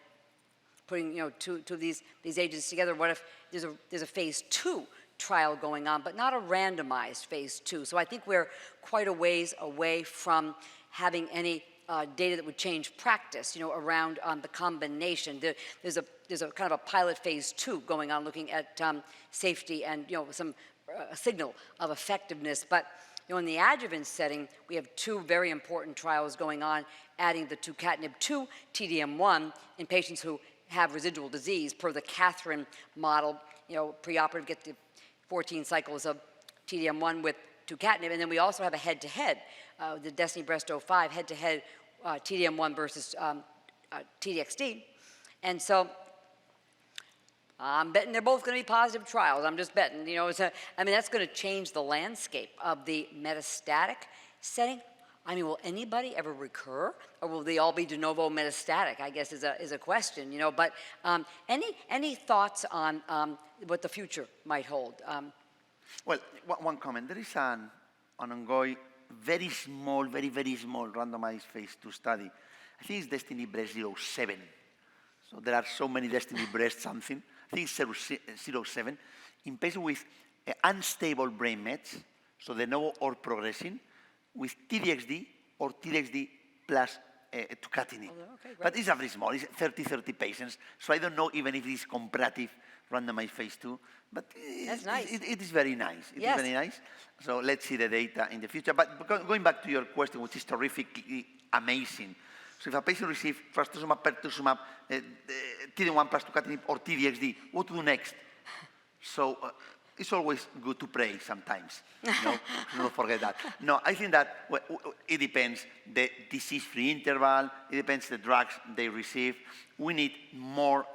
putting two of these agents together. What if there's a phase 2 trial going on, but not a randomized phase 2? So I think we're quite a ways away from having any data that would change practice, around the combination. There's a kind of a pilot phase 2 going on, looking at safety and some signal of effectiveness, but. In the adjuvant setting, we have 2 very important trials going on, adding the tucatinib to T-DM1 in patients who have residual disease per the Catherine model, preoperative, get the 14 cycles of T-DM1 with tucatinib, and then we also have a head-to-head, the DESTINY-Breast05 head-to-head T-DM1 versus T-DXd, and so I'm betting they're both going to be positive trials. I'm just betting, that's going to change the landscape of the metastatic setting. Will anybody ever recur, or will they all be de novo metastatic? I guess is a question, But any thoughts on what the future might hold? Well, one comment. There is an ongoing, very small, very small randomized phase 2 study. I think it's DESTINY-Breast07. So there are so many DESTINY-Breast something. I think it's 07, in patients with unstable brain mets, so de novo or progressing, with T-DXd or T-DXd plus tucatinib. Okay, but it's very small, it's 30 patients, so I don't know even if it's comparative randomized phase 2, but that's nice. It is very nice. It yes. is very nice. So let's see the data in the future. But going back to your question, which is terrifically amazing. So if a patient receives trastuzumab, pertuzumab, T-DM1 plus tucatinib, or T-DXd, what to do next? So it's always good to pray sometimes. Don't forget that. No, I think that it depends the disease-free interval. It depends the drugs they receive. We need more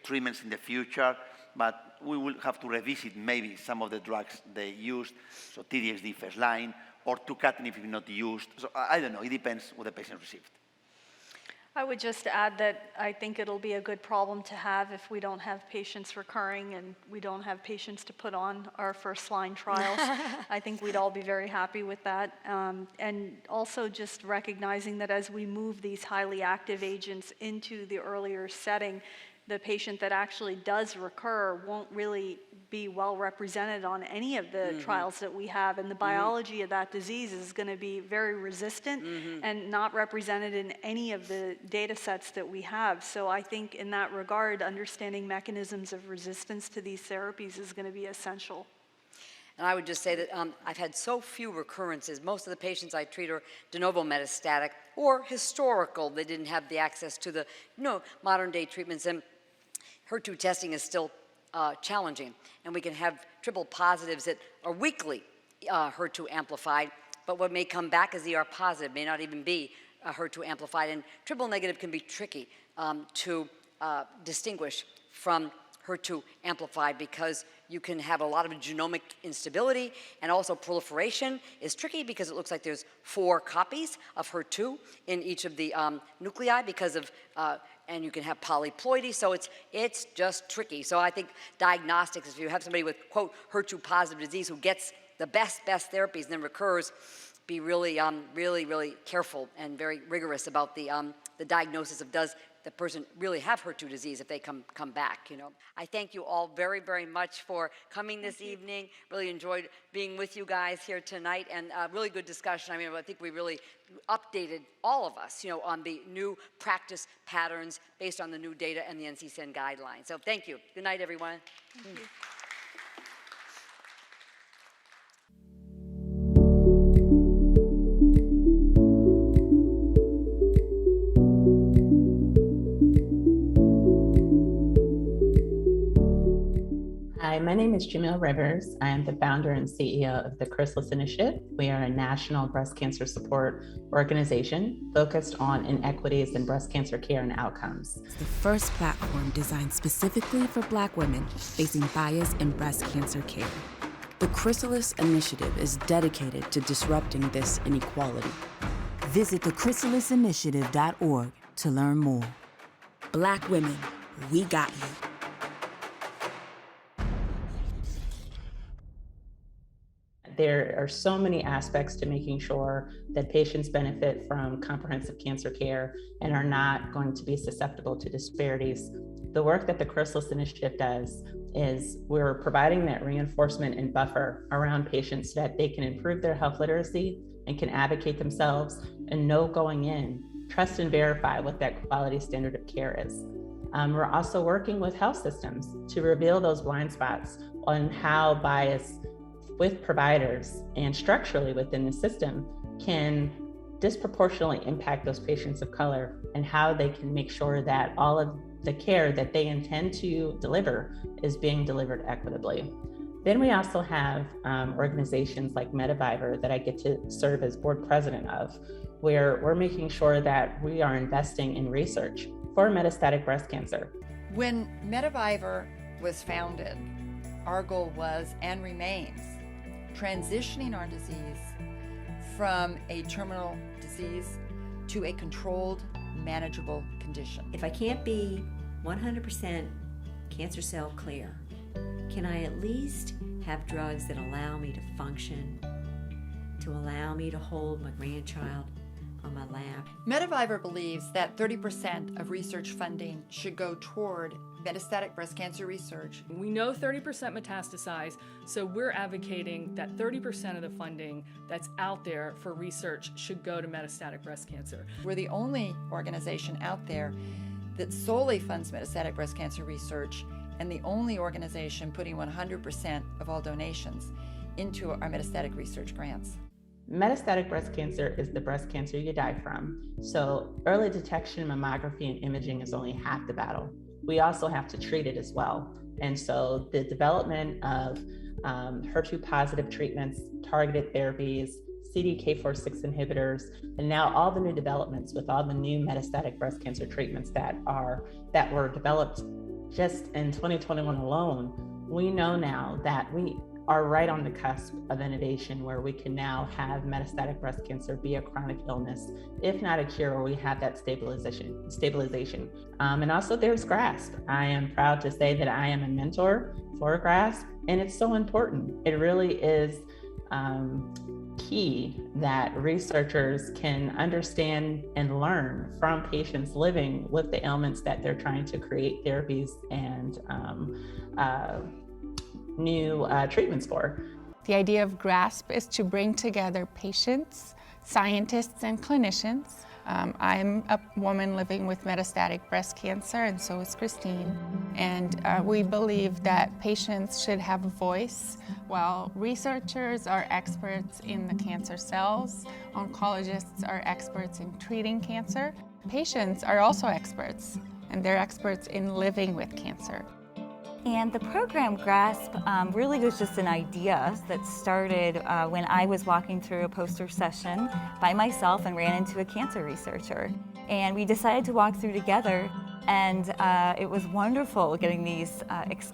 treatments in the future, but we will have to revisit maybe some of the drugs they used. So T-DXd first line, or tucatinib if not used. So I don't know. It depends what the patient received. I would just add that I think it'll be a good problem to have if we don't have patients recurring and we don't have patients to put on our first-line trials. I think we'd all be very happy with that. And also just recognizing that as we move these highly active agents into the earlier setting, the patient that actually does recur won't really be well represented on any of the trials that we have, and the biology of that disease is going to be very resistant and not represented in any of the data sets that we have. So I think in that regard, understanding mechanisms of resistance to these therapies is going to be essential. And I would just say that I've had so few recurrences. Most of the patients I treat are de novo metastatic or historical. They didn't have the access to the modern day treatments, and HER2 testing is still challenging. And we can have triple positives that are weakly HER2 amplified, but what may come back as ER positive may not even be HER2 amplified. And triple negative can be tricky to distinguish from HER2 amplified because you can have a lot of genomic instability, and also proliferation is tricky because it looks like there's 4 copies of HER2 in each of the nuclei because of, and you can have polyploidy, so it's just tricky. So I think diagnostics, if you have somebody with, quote, HER2 positive disease who gets the best therapies and then recurs, be really, really careful and very rigorous about the diagnosis of does the person really have HER2 disease if they come back, I thank you all very, very much for coming this evening. Really enjoyed being with you guys here tonight, and really good discussion. I mean, I think we really updated all of us, on the new practice patterns based on the new data and the NCCN guidelines. So thank you. Good night, everyone. Thank you. Hi, my name is Jamil Rivers. I am the founder and CEO of the Chrysalis Initiative. We are a national breast cancer support organization focused on inequities in breast cancer care and outcomes. It's the first platform designed specifically for Black women facing bias in breast cancer care. The Chrysalis Initiative is dedicated to disrupting this inequality. Visit thechrysalisinitiative.org to learn more. Black women, we got you. There are so many aspects to making sure that patients benefit from comprehensive cancer care and are not going to be susceptible to disparities. The work that the Chrysalis Initiative does is we're providing that reinforcement and buffer around patients so that they can improve their health literacy and can advocate themselves and know going in, trust and verify what that quality standard of care is. We're also working with health systems to reveal those blind spots on how bias with providers and structurally within the system can disproportionately impact those patients of color, and how they can make sure that all of the care that they intend to deliver is being delivered equitably. Then we also have organizations like Mediviver that I get to serve as board president of, where we're making sure that we are investing in research for metastatic breast cancer. When Mediviver was founded, our goal was and remains transitioning our disease from a terminal disease to a controlled, manageable condition. If I can't be 100% cancer cell clear, can I at least have drugs that allow me to function, to allow me to hold my grandchild on my lap? Mediviver believes that 30% of research funding should go toward metastatic breast cancer research. We know 30% metastasize, so we're advocating that 30% of the funding that's out there for research should go to metastatic breast cancer. We're the only organization out there that solely funds metastatic breast cancer research, and the only organization putting 100% of all donations into our metastatic research grants. Metastatic breast cancer is the breast cancer you die from. So early detection, mammography, and imaging is only half the battle. We also have to treat it as well. And so the development of HER2-positive treatments, targeted therapies, CDK4/6 inhibitors, and now all the new developments with all the new metastatic breast cancer treatments that were developed just in 2021 alone, we know now that we are right on the cusp of innovation where we can now have metastatic breast cancer be a chronic illness, if not a cure, where we have that stabilization. And also there's GRASP. I am proud to say that I am a mentor for GRASP, and it's so important. It really is key that researchers can understand and learn from patients living with the ailments that they're trying to create therapies and new treatments for. The idea of GRASP is to bring together patients, scientists, and clinicians. I'm a woman living with metastatic breast cancer, and so is Christine. And we believe that patients should have a voice. While researchers are experts in the cancer cells, oncologists are experts in treating cancer, patients are also experts, and they're experts in living with cancer. And the program GRASP really was just an idea that started when I was walking through a poster session by myself and ran into a cancer researcher. And we decided to walk through together, and it was wonderful getting these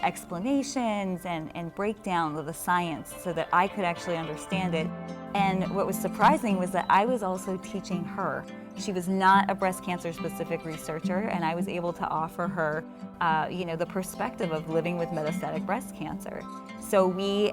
explanations and breakdowns of the science so that I could actually understand it. And what was surprising was that I was also teaching her. She was not a breast cancer specific researcher, and I was able to offer her the perspective of living with metastatic breast cancer. So we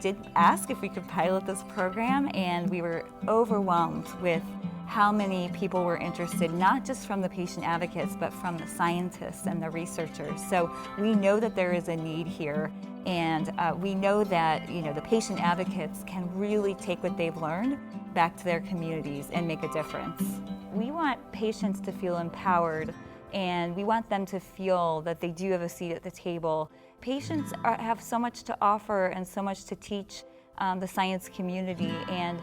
did ask if we could pilot this program, and we were overwhelmed with how many people were interested, not just from the patient advocates, but from the scientists and the researchers. So we know that there is a need here, and we know that the patient advocates can really take what they've learned back to their communities and make a difference. We want patients to feel empowered, and we want them to feel that they do have a seat at the table. Patients have so much to offer and so much to teach the science community, and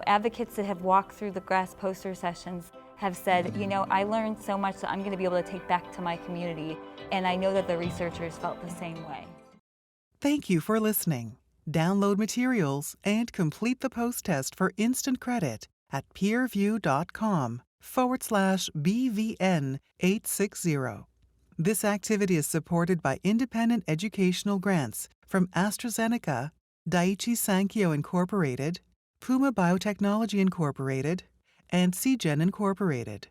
advocates that have walked through the GRASP poster sessions have said, I learned so much that I'm going to be able to take back to my community, and I know that the researchers felt the same way. Thank you for listening. Download materials and complete the post test for instant credit at peerview.com/BVN860. This activity is supported by independent educational grants from AstraZeneca, Daiichi Sankyo Incorporated, Puma Biotechnology Incorporated, and Seagen Incorporated.